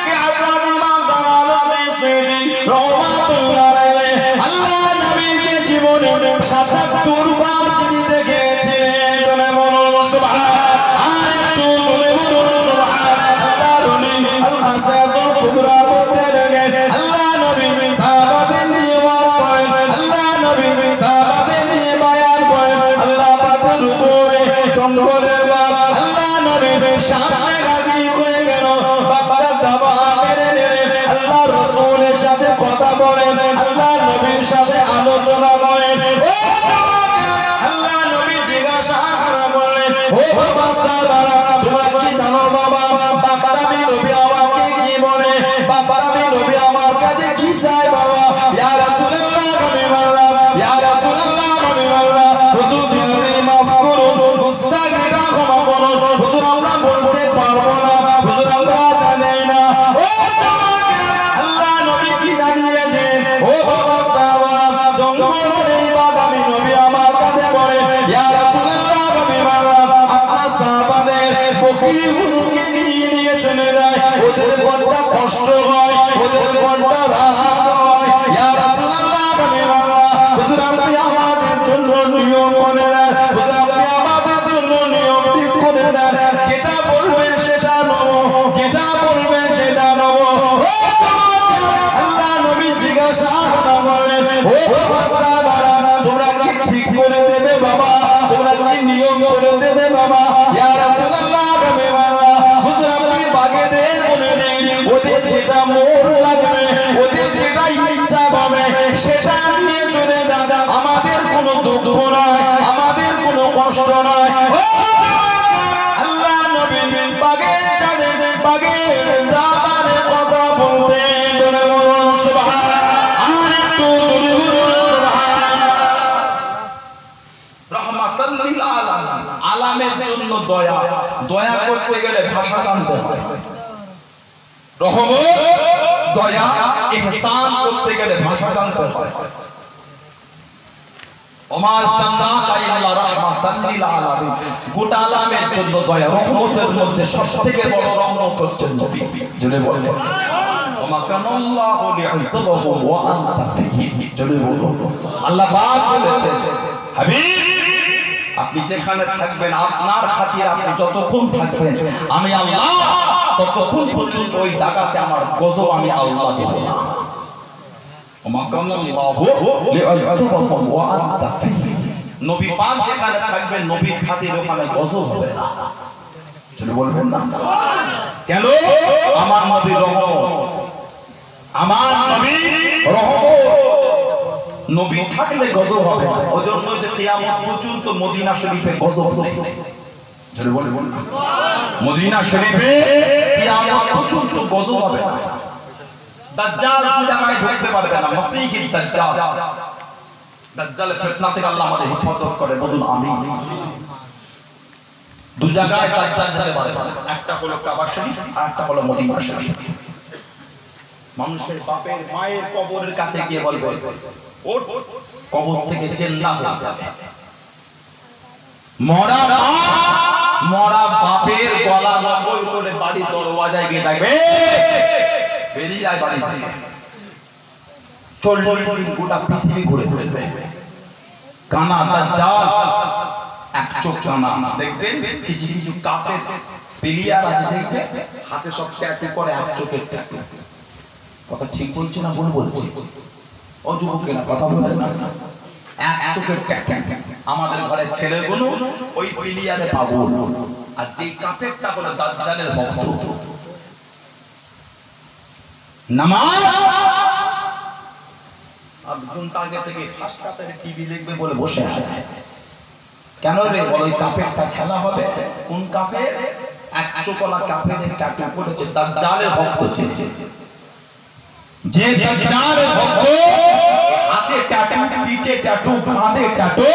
কি হযরত ইমাম জালালউদ্দিন সুয়ুতী রাহমাতুল্লাহ আলাইহি আল্লাহ নবীকে জীবনে ৭৭ বার তিনি দেখেছিলেন। জনে বলুন সুবহানাল্লাহ, আর একটু জনে বলুন সুবহানাল্লাহ। রনি আল খাসাসুল কুবরা বলতে লাগে, আল্লাহ নবী সাহাবাদের নিয়ে ওয়াজ করেন, আল্লাহ নবী সাহাবাদের নিয়ে বায়ান করেন। আল্লাহ পাকের উপরে জঙ্গলের বাপ আল্লাহ নবী সামনে গাজী হয়ে গেল, বাবা জবান মেরে নেড়ে আল্লাহ রাসূলের সাথে কথা বলেন, আল্লাহ নবীর সাথে আলোচনা করেন। আল্লাহ নবী জিজ্ঞাসা করলেন, ও বাবা সাহাবারা তোমরা কি জানো বাবা বাবারাবি নবী আমাকে কি বলে, বাবারাবি নবী আমার কাছে কি চায় বাবা? ইয়া রাসূলুল্লাহ নবী বললেন, ইয়া রাসূলুল্লাহ নবী বললেন, হুজুর আপনি মাফ করুন, গুস্তাখিটা ক্ষমা করুন, হুজুর আমরা বলতে পারবো না, হুজুর আমরা জানি না। ও আল্লাহ নবী কি জানিয়ে দেন, ও বাবা সাহাবারা জঙ্গলের এই বাদামি নবী আমার কাছে বলে, ইয়া রাসূলুল্লাহ নবী বললেন, আপনার সাহাবাদের বকরিগুলোকে নিয়ে চলে যায়, ওদের বড়টা কষ্ট হয়, ওদের বড়টা রাহাত হয়। ইয়া রাসূলুল্লাহ নবী বললেন, হুজুর আপনি আমাদের জন্য নিয়ম করে দেন, হুজুর আপনি আমাদের জন্য নিয়ম ঠিক করে দেন, যেটা বলবেন সেটা নেব, যেটা বলবেন সেটা নেব। আল্লাহ নবী জিজ্ঞাসা করলেন, ও বাবা সাহাবারা তোমরা কি ঠিক করে দেবে বাবা, তোমরা কি নিয়ম করে দেবে বাবা? ইয়া রাসূলুল্লাহ নবী বললেন, হুজুর আপনি বাগেদের বলে দিন, ওদের যেটা মন লাগবে, ওদের যেটা ইচ্ছা হবে সেটা নিয়ে চলে যান, আমাদের কোনো দুঃখ নয়, আমাদের কোনো কষ্ট নয়। আল্লাহ নবী বাগের চাঁদে বাগের জামানে কথা বলতেন। জোরে বলুন সুবহানাল্লাহ, আর একটু জোরে বলুন সুবহানাল্লাহ। রাহমাতাল লিল আলামিন, আলামের জন্য দয়া, দয়া করতে গেলে ভাষা জানতে হয়। রহমত, দয়া, ইহসান করতে গেলে ভাষা জানতে হয়। ওমা সাল্লাল্লাহু ইল্লা রাহমাতাল লিল আলামিন, গোটা আলামের জন্য দয়া। রহমতের মধ্যে সবথেকে বড় রহমত হচ্ছে নবী। জোরে বলেন ওমা কানাল্লাহু লিয়াযবাহুম ওয়া আনতা ফীহিম। জোরে বলুন আল্লাহ পাক বলেছেন, হাবিব আপনি যেখানে থাকবেন আপনার খাতিরে আপনি যতক্ষণ থাকবেন আমি আল্লাহ ততক্ষণ পর্যন্ত ওই জায়গাতে আমার গজব আমি আল্লাহ দেব না। ওমা কানাল্লাহু লিয়াযবাহুম ওয়া আনতা ফীহিম, নবী পাক যেখানে থাকবেন নবীর খাতিরে ওখানে গজব হবে না। চলে বলবেন না কেন? আমার নবী রহমত, আমার নবী রহমত, নবী থাকলে গজব হবে না। ওই জন্য কিয়ামত পর্যন্ত মদিনা শরীফে গজব নেই। চলে বলবেন না মদিনা শরীফে কিয়ামত পর্যন্ত গজব হবে না। দাজ্জাল দুই জায়গায় ঢুকতে পারবে না, মাসীহিদ দাজ্জাল, দাজ্জালের ফিতনা থেকে আল্লাহ আমাদের হেফাজত করে, বলুন আমিন। দুই জায়গায় দাজ্জাল যেতে পারবে না, একটা হলো কাবা শরীফ আর একটা হলো মদিনা শরীফ। মানুষের বাপের মায়ের কবরের কাছে গিয়ে বলবে ওঠ, কবর থেকে চেল্লা হয়ে যাবে। মরা মা মরা বাপের গলা নকল করে বাড়ি দরওয়াজায় গিয়ে ডাকবে, বেরিয়ে যায় বাড়ি থেকে। 40 দিন গোটা পৃথিবী ঘুরে ঘুরবে। কানা দাজ্জাল, এক চোখ কানা। দেখবেন কিছু কিছু কাফের প্লেয়ার আছে, দেখবে হাতে সব ট্যাটু করে এক চোখের ট্যাটু। কথা ঠিক বলছি না ভুল বলছি? ও যুবকেরা কথা বলেন না, এক চোখের ট্যাটু। আমাদের ঘরের ছেলেগুলো ওই পিলিয়ারে পাগল, আর যেই কাফেরটা হলো দাজ্জালের ভক্ত। নামাজ আর ঘন্টা আগে থেকে ফার্স্ট কাপের টিভি দেখবে বলে বসে আছে। কেন রে? ওই কাফেরটা খেলা হবে। কোন কাফের? এক চোখলা কাফের ট্যাটু করেছে, দাজ্জালের ভক্ত। যে দাজ্জালের ভক্ত, হাতে ট্যাটু, পিঠে ট্যাটু, কাঁধে ট্যাটু,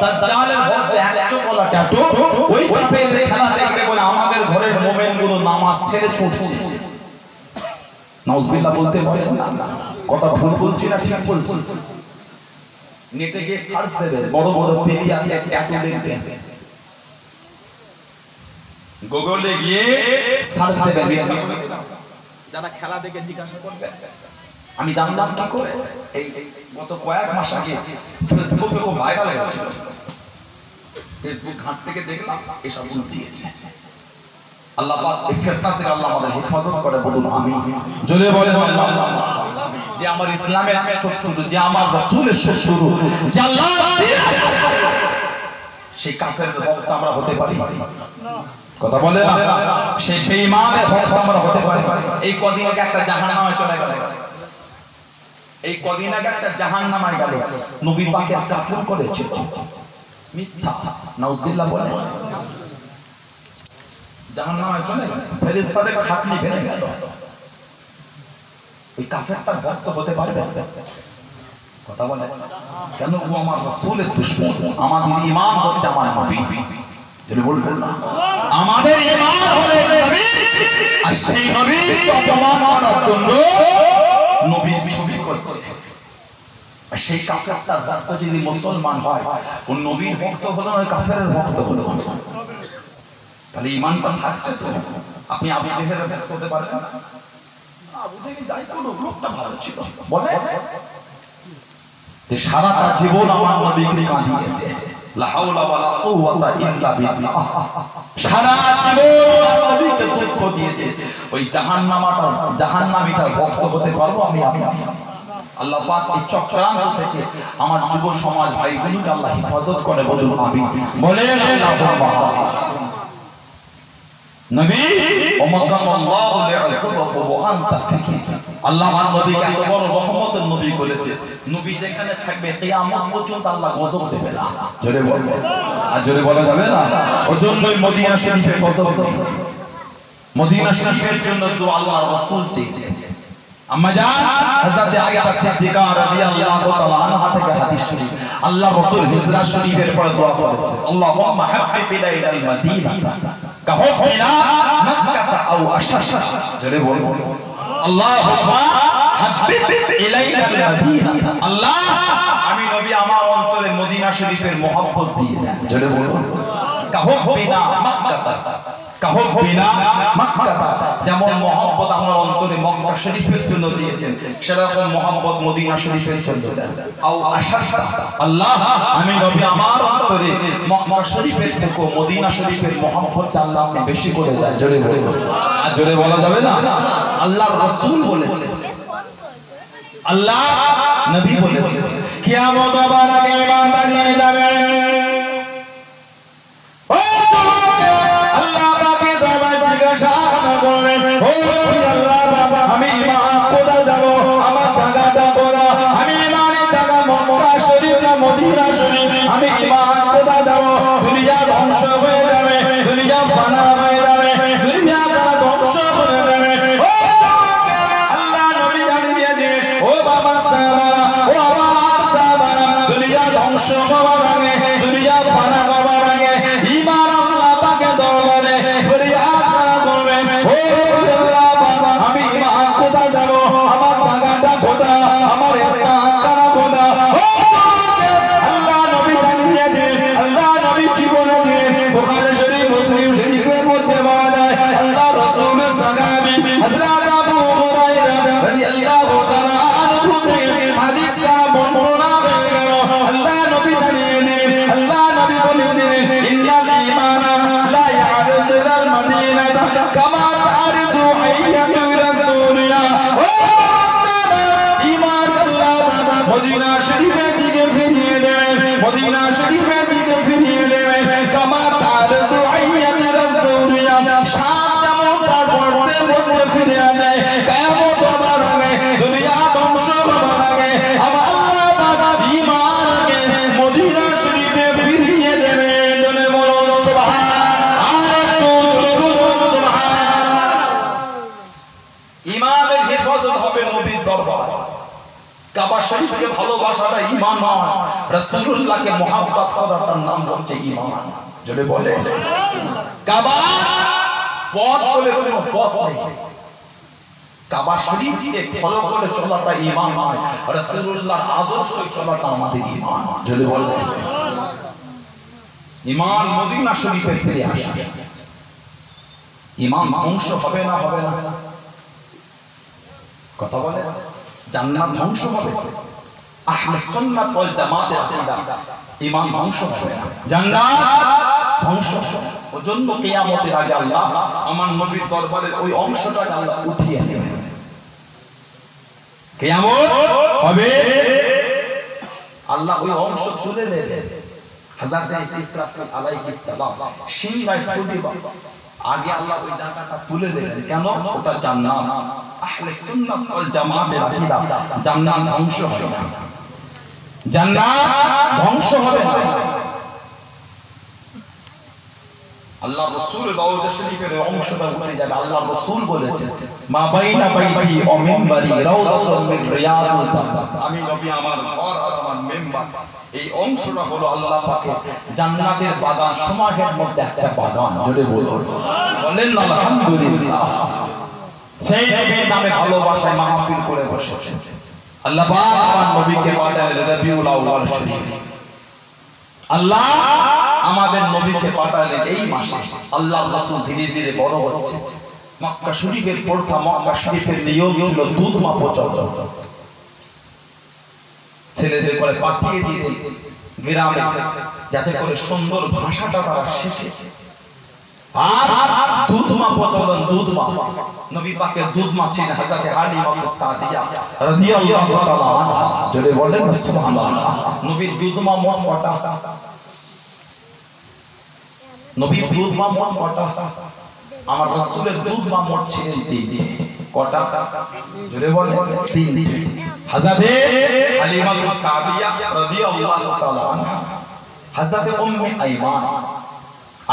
দাজ্জালের ভক্ত এক চোখলা ট্যাটু। ওই কাফের খেলা দেখবে বলে আমাদের ঘরের মোমেনগুলো নামাজ ছেড়ে ছুটছে। নাউজুবিল্লাহ বলতে পারেন না? কথা ভুল বলছি না ঠিক বলছি? নেটে গিয়ে সার্চ দেবেন, বড় বড় পেরিয়াতে ট্যাটু দেখবেন, গুগলে গিয়ে সার্চ দেবেন। যারা খেলা দেখে জিজ্ঞাসা করবে আমি জানলাম কি করে, এই গত কয়েক মাস আগে ফেসবুকে খুব ভাইরাল হয়ে গেছিল। ফেসবুক ঘাট থেকে দেখলাম এসব দিয়েছে। আল্লাহ পাক এই ফিতনা থেকে আল্লাহ আমাদের হেফাজত করে, বলুন আমিন। জোরে বলেন আল্লাহ। যে আমার ইসলামের শত্রু, যে আমার রাসূলের শত্রু, যে আল্লাহ সেই কাফেরের ভক্ত আমরা হতে পারি না। কথা বলে না? সেই ইমামের ভক্ত আমরা হতে পারি। এই কদিন আগে একটা জাহান্নামে চলে গেল, এই কদিন আগে একটা জাহান্নামে গেল, নবী পাকের কাফন করেছে, মিথ্যা। নাউজুবিল্লাহ বলে জাহান্নামে চলে গেল, ফেরেশতাদের খাটনি বেড়ে গেল। ওই কাফেরটার ভক্ত হতে পারবে? কথা বলে কেন? ও আমার রাসূলের দুশমন। আমাদের ঈমান হচ্ছে আমার নবী। যদি বলবেন না আমাদের ঈমান হলো নবী, আর সেই নবীকে অপমান করার জন্য নবীর ছবি করছে। আর সেই কাফেরটার ভক্ত যদি মুসলমান হয়, ও নবীর ভক্ত হলো না, কাফেরের ভক্ত হলো। তাহলে ঈমানটা থাকছে তো। আপনি আবু জেহেলের ভক্ত হতে পারবেন না? আবু জেহেল যাই কোনো লোকটা ভালো ছিল, বলে যে সারাটা জীবন আমার নবীকে কাঁদিয়েছে, লা হাওলা ওয়ালা কুওয়াতা ইল্লা বিল্লাহ। সারা জীবন আমার নবীকে দুঃখ দিয়েছে। ওই জাহান্নামীটার ভক্ত হতে পারবো আমি? আল্লাহ পাক এই চক্রান্ত থেকে আমার যুব সমাজ ভাইগুলোকে আল্লাহ হেফাজত করে, বলুন আমিন। বলেন আল্লাহুম্মা নবী ওমাকাল্লাহু লিআযযাহু ওয়া আনতা ফিহি। আল্লাহ আমার নবীকে এত বড় রহমতের নবী করেছে, নবী যেখানে থাকবে কিয়ামত পর্যন্ত আল্লাহ গজব দেবে না। জোরে বলবে, আর জোরে বলা যাবে না। ওজন্যই মদিনা শরীফে গজব নেই। মদিনা শরীফের জন্য তো আল্লাহর রাসূল চেয়েছেন। আম্মা জান হযরত আয়েশা সিদ্দিকা রাদিয়াল্লাহু তাআলা আনহা থেকে হাদিস শরীফ, আল্লাহ রাসূল হিজরত শরীফের পর দোয়া করেছেন, আল্লাহুম্মা হাব্বিব ইলাইনাল মাদিনা কাহুবিনা মক্কা আও আশাশা। জোরে বলবো আল্লাহুম্মা হাব্বিব ইলাইনাল মাদিনা। আল্লাহ আমি নবী আমার অন্তরে মদিনা শরীফের মহব্বত দিয়ে দেন। জোরে বলবো কাহুবিনা মক্কা, কাহুবিনা মক্কা। যেমন মহব্বত আমার অন্তরে মক্কা শরীফের জন্য দিয়েছেন, সেরকম মহব্বত মদিনা শরীফের জন্য দেন। আও আশাশা, আল্লাহ আমি নবী আমার অন্তরে মক্কা শরীফের থেকে মদিনা শরীফের মহব্বতটা আল্লাহ আপনি বেশি করে দেন। জোরে বলবো, আর জোরে বলা যাবে না। আল্লাহর রাসূল বলেছেন, আল্লাহ নবী বলেছেন, কিয়ামত হবার আগে ঈমান নিয়ে যাবেন। আমি ঈমান কোথা যাব? আমার জায়গাটা বলা, আমি ঈমানের জায়গা মক্কা শরীফ না মদিনা শরীফ? আমি ঈমান কোথা যাব? দুনিয়া ধ্বংস হয়ে যাবে, দুনিয়া ফানা হয়ে যাবে, দুনিয়া ধ্বংস হয়ে যাবে। ও আল্লাহ নবী জানিয়ে দিয়ে দিবে, ও বাবা সাহাবারা, ও আমার সাহাবারা, দুনিয়া ধ্বংস হওয়ার আগে, দুনিয়া ফানা হওয়ার আগে ঈমান আল্লাহ পাকের দরবারে ফরিয়াদ করবে, ও আল্লাহ বাবা শরীফের দিকে ফিরিয়ে দেবে কামা তারজু আইয়াতি রাসূলিয়া সাত যেমন তার পড়তে পড়তে ফিরে আসে কিয়ামত হবার আগে দুনিয়া ধ্বংস হবার আগে আমার আল্লাহ পাক ঈমানকে মদিনা শরীফে ফিরিয়ে দেবে জনে বলুন ইমানের হেফাজত হবে নবীর দরবার কাবা শরীফকে ভালোবাসাটা ঈমান নয় রাসূলুল্লাহকে মহব্বত করার নাম হচ্ছে ঈমান যদি বলে কাবা পথ বলে কোনো পথ নেই কাবা শরীফকে ফলো করে চলাটা ঈমান নয় রাসূলুল্লাহর আদর্শে চলাটা আমাদের ঈমান যদি বলে ঈমান মদিনা শরীফে ফিরে আসে ঈমান ধ্বংস হবে না কথা বলে জান্নাত ধ্বংস হবে আহলে সুন্নাত ওয়াল জামাতের আকীদা ঈমান ধ্বংস হবে না জান্নাত ধ্বংস হবে ওজন্য কিয়ামতের আগে আল্লাহ আমার নবীর দরবারের ওই অংশটা আল্লাহ উঠিয়ে নেবেন কিয়ামত হবে আল্লাহ ওই অংশ তুলে নেবেন হযরত ইসরাফিল আলাইহিস সালাম সিংহায় ফুটিবা আগে আল্লাহ ওই জায়গাটা তুলে দেবেন কেন ওটা জান্নাত আহলে সুন্নাত ওয়াল জামাতের আকীদা জান্নাত ধ্বংস হবে না জান্নাত ধ্বংস হবে না আল্লাহ রাসূল রওজা শরীফের অংশটা উঠে যাবে আল্লাহ রাসূল বলেছেন মা বাইনা বাইতি ওয়া মিম্বারি রাউদাতুম মিন রিয়াদিল জান্নাত আমি নবী আমার ঘর আর আমার মিম্বার এই অংশটা হলো আল্লাহ পাকের জান্নাতের বাগান সমাজের মধ্যে একটা বাগান জোরে বলুন বলেন আলহামদুলিল্লাহ সেই নবীর নামে ভালোবাসায় মাহফিল করে বসেছেন আল্লাহ পাক আমার নবীকে পাঠালেন রবিউল আউয়াল শরীফ আল্লাহ আমাদের নবীকে পাঠালেন এই মাসে আল্লাহর রাসূল ধীরে ধীরে বড় হচ্ছে মক্কা শরীফের প্রথা মক্কা শরীফের নিয়ম ছিল দুধ মাপো চর্চা ছেলেদের করে পাঠিয়ে দিয়ে গ্রামে যাতে করে সুন্দর ভাষাটা তারা শেখে আর দুধ মাপো চলন দুধ মাপা নবী পাকের দুধ মাপছেন হযরত হালিমা সাদিয়া রাদিয়াল্লাহু তাআলা আনহা জোরে বলেন সুবহানাল্লাহ নবীর দুধ মা মোট কটা নবীর দুধ মা মোট কটা আমার রাসূলের দুধ মা মোট ছিলেন তিনটি কটা জোরে বলেন তিনটি হযরত হালিমা সাদিয়া রাদিয়াল্লাহু তাআলা আনহা হযরত উম্মে আইমান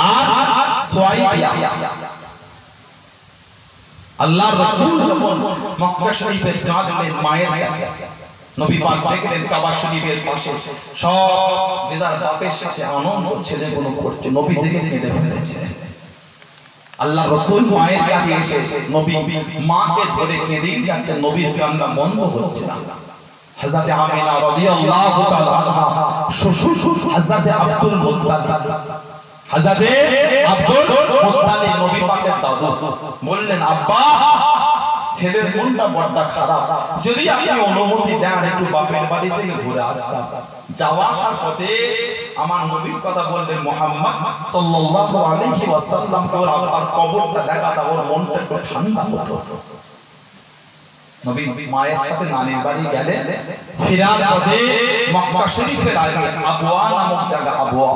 আর সুয়াইয়া আল্লাহর রাসূল যখন মক্কা শরীফে কাঁদলেন মায়ের কাছে নবী পাক দেখলেন কাবা শরীফের পাশে সব যে যার বাপের সাথে আনন্দ ছেলেগুলো করছে নবী দেখে কেঁদে ফেলেছে আল্লাহর রাসূল মায়ের কাছে এসে নবী মাকে ধরে কেঁদে যাচ্ছে নবীর কান্না বন্ধ হচ্ছে না হযরত আমিনা রাদিয়াল্লাহু তাআলা আনহা শ্বশুর হযরত আব্দুল মুত্তালিব হযরত আব্দুল মুত্তালিব নবী পাকের দাদু বললেন আব্বা ছেলের মনটা বড় খারাপ যদি আপনি অনুমতি দেন একটু বাপের বাড়ি থেকে ঘুরে আসতাম যাওয়া আসার পথে আমার নবীর কথা বললেন মুহাম্মদ সাল্লাল্লাহু আলাইহি ওয়াসাল্লাম ওর আব্বার কবরটা দেখাতা ওর মনটা একটু ঠান্ডা হতো নবী মায়ের সাথে নানির বাড়ি গেলেন ফিরার পথে মক্কা শরীফের আগে আবওয়া নামক জায়গা আবওয়া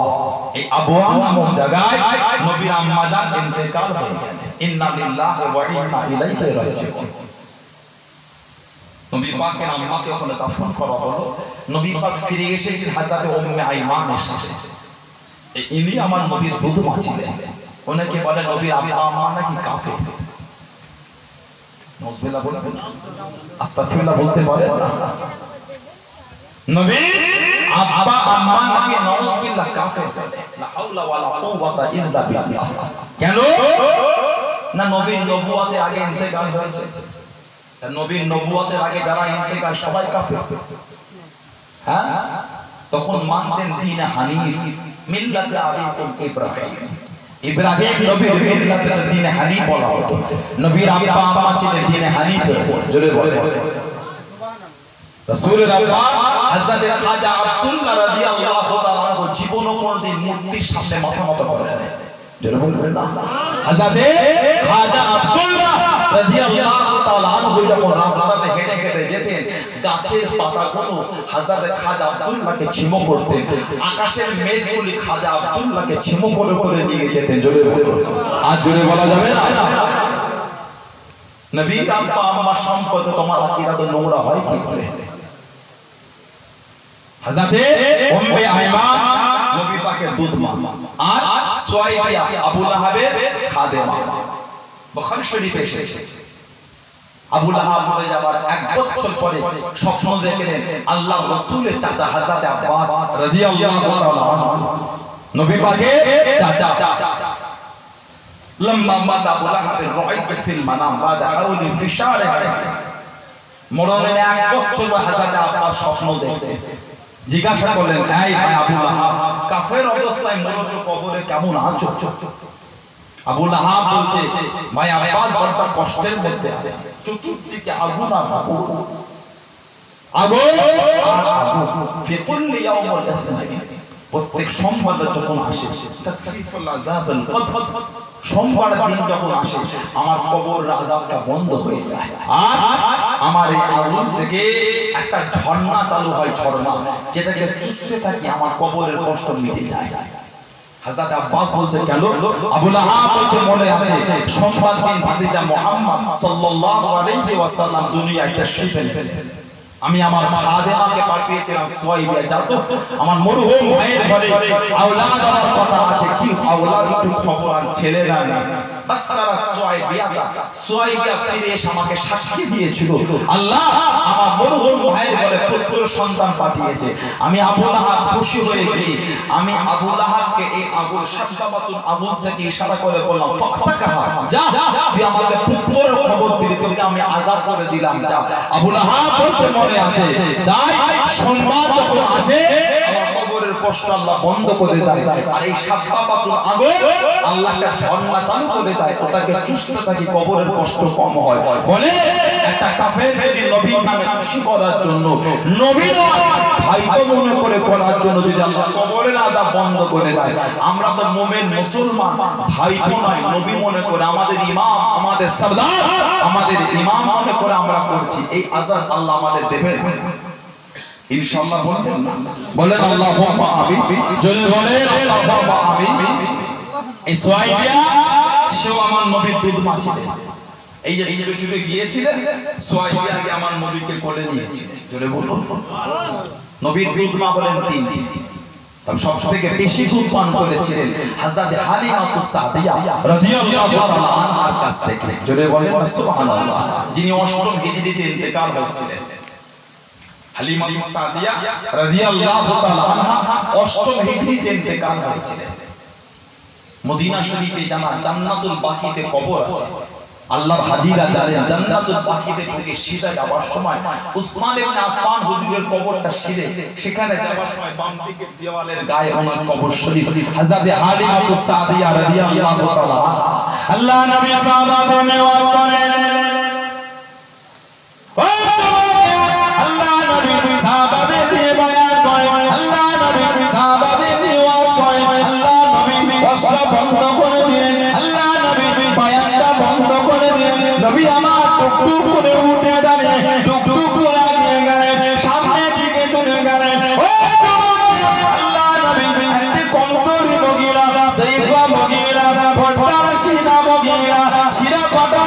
এই আবওয়া নামক জায়গায় নবীর আম্মা জান ইন্তেকাল হয়ে গেলেন ইন্না লিল্লাহি ওয়া ইন্না ইলাইহি রাজিউন নবী পাকের আম্মাকে ওখানে দাফন করা হলো নবী পাক ফিরে এসেছেন হযরত উম্মে আইমানের সাথে ইনি আমার নবীর দুধ মা ছিলেন অনেকে বলে নবীর আব্বা আম্মা নাকি কাফের নাউজুবিল্লাহ বলবেন আস্তাগফিরুল্লাহ বলতে পারেন না নবী আব্বা আম্মা নাকি নাউজুবিল্লাহ কাফের লা হাওলা ওয়ালা কুওয়াতা ইল্লা বিল্লাহ কেন না নবীর নবুয়তের আগে ইন্তেকাল হয়েছে নবীর নবুয়তের আগে যারা ইন্তেকাল সবাই কাফের হ্যাঁ তখন মানতেন দ্বীন হানিফ মিল্লাতে আবিকুম ইব্রাহিম ইব্রাহিম নবীর মিল্লাতে দ্বীন হানিফ বলা হতো নবীর আব্বা আম্মা ছিলেন দ্বীন হানিফ জোরে বলেন রাসূলের আব্বা হযরত খাজা আব্দুল্লাহ রাদিয়াল্লাহু তাআলা জীবন কোনদিন মূর্তির সামনে মাথা নত করেন জোরে বলবেন না হযরতে খাজা আব্দুল্লাহ রাদিয়াল্লাহু তাআলা আনহু যখন রাস্তাতে হেঁটে হেঁটে যেতেন গাছের পাতাগুলো হযরতে খাজা আব্দুল্লাহকে ছিমো করতেন, আকাশের মেঘগুলি খাজা আব্দুল্লাহকে ছিমো করে করে নিয়ে যেতেন। জোরে বলুন, আর জোরে বলা যাবে না? নবী আব্বা আম্মা সম্পদ তোমার আকীদা তো নোংরা হয় কি করে? হযরতে উম্মে আইমান নবী পাকের দুধ মা, আর সুয়াইবা আবু লাহাবের খাদেমা। বুখারী শরীফে এসেছে আবু লাহাব মরে যাবার 1 বছর পরে স্বপ্ন দেখলেন আল্লাহর রাসূলের চাচা হযরতে আব্বাস রাদিয়াল্লাহু তাআলা আনহু, নবী পাকের চাচা। লম্মা মাতা আবু লাহাবের রাআইতু ফিল মানাম বাদা হাউলি ফি শারে, মরণের 1 বছর পর হযরতে আব্বাস স্বপ্ন দেখতে জিজ্ঞাসা করলেন, এই ভাই আবু লাহাব, কাফের অবস্থায় মরছো, কবরে কেমন আছো? আবু লাহাব বলছে, ভাই আব্বাস বড় কষ্টের মধ্যে আছে, চতুর্দিকে আগুন আর আগুন, আগুন আর আগুন। ফি কুল্লি ইয়াউমিল ইসনাইন, প্রত্যেক সোমবার যখন আসে তাকফিফুল আযাবুল কবর, সোমবার দিন যখন আসে আমার কবরের আযাবটা বন্ধ হয়ে যায়, আর আমার এই আগুন থেকে একটা ঝর্ণা চালু হয়, ঝর্ণা যেটাকে চুষতে থাকি, আমার কবরের কষ্ট মিটে যায়। হযরত আব্বাস বলছে, কেন? আবু লাহাব বলছে, মনে আছে সোমবার দিন ভাতিজা মুহাম্মদ সাল্লাল্লাহু আলাইহি ওয়াসাল্লাম দুনিয়ায় তাশরীফ এনেছেন, আমি আমার খাদেমাকে পাঠিয়েছিলাম সুয়াইবা, যাতো আমার মরহুম ভাইয়ের ঘরে আওলাদ আমার কথা আছে, কি আওলাদ একটু খবর আর ছেলেরা না। বাসরা সুয়াইবা ফিরে এসে আমাকে সাক্ষী দিয়েছিল, আল্লাহ আমার মরহুম ভাইয়ের ঘরে পুত্র সন্তান পাঠিয়েছে। আমি আবু লাহাব খুশি হয়ে গিয়ে আমি আবু লাহাবকে এই আগুন শাব্বাতুল আগুন থেকে ইশারা করে বললাম, ফাকাহা, যা তুই আমাকে পুত্রের খবর দিলি, তোকে আমি আযাব করে দিলাম, যা। আবু লাহাব বলছে, মনে আছে, তাই সংবাদ যখন আসে আমার কবরের কষ্ট আল্লাহ বন্ধ করে দেয়, আর এই শাব্বাতুল আগুন আল্লাহকে ঝর্ণা চালু করে দেয়, ওটাকে চুষতে থাকি, কবরের কষ্ট কম হয়। বলে একটা কাফের যদি নবীর নামে খুশি করার জন্য, নবী নয় ভাইকে মনে করে করার জন্য যদি আল্লাহ কবরের আযাব বন্ধ করে দেয়, আমরা তো মুমিন মুসলমান, ভাইকে নয় নবী মনে করে, আমাদের ইমাম, আমাদের সরদার, আমাদের ইমাম মনে করে আমরা করছি, এই আযাব আল্লাহ আমাদের দেবেন ইনশাআল্লাহ। বলেন আল্লাহুম্মা আমিন, জোরে বলেন আল্লাহুম্মা আমিন। এই সুয়াইবা সেও আমার নবীর দুধ মা ছিলেন, এই যে ছুটে ছুটে গিয়েছিলেন, সুয়াইবা আগে আমার নবীকে কোলে নিয়েছিলেন। জোরে বলুন, নবীর দুধ মা হলেন তিনটি, তবে সবথেকে বেশি দুধ পান করেছিলেন হযরতে হালিমাতুস সাদিয়া রাদিয়াল্লাহু তাআলা আনহার কাছ থেকে। জোরে বলেন সুবহানাল্লাহ, যিনি 8ম হিজরিতে ইন্তেকাল হয়েছিলেন। হালিমাতুস সাদিয়া রাদিয়াল্লাহু তাআলা আনহা 8ম হিজরিতে ইন্তেকাল হয়েছিলেন। মদিনা শরীফে জানা জান্নাতুল বাকিতে কবর আছে, আল্লাহর হাজিরা জানেন জান্নাতুল বাকিতে ঢুকে সিধা যাওয়ার সময় উসমান ইবনে আফফান হুজুরের কবরটা সিধে, সেখানে যাওয়ার সময় বাম দিকের দেওয়ালের গায়ে ওনার কবর শরীফ, হযরতে হালিমাতুস সাদিয়া রাদিয়াল্লাহু তাআলা আনহা। আল্লাহ নবী সাহাবাদের নেওয়াজ করেন, আল্লাহ নবী সাহাবাদের নিয়ে বয়ান করেন, আল্লাহ নবী সাহাবাদের নেওয়াজ করেন, আল্লাহ নবী কষ্ট বন্ধ করে দিলেন, আল্লাহ নবী বয়ানটা বন্ধ করে দিলেন। নবী আমার টুকটুক করে উঠে দাঁড়িয়ে টুকটুক করে আগিয়ে গেলেন, সামনের দিকে চলে গেলেন। ও আল্লাহ নবী একটি কমজোরি মহিলা, সেইফা মহিলা, ফটা শিরা মহিলা, শিরা ফটা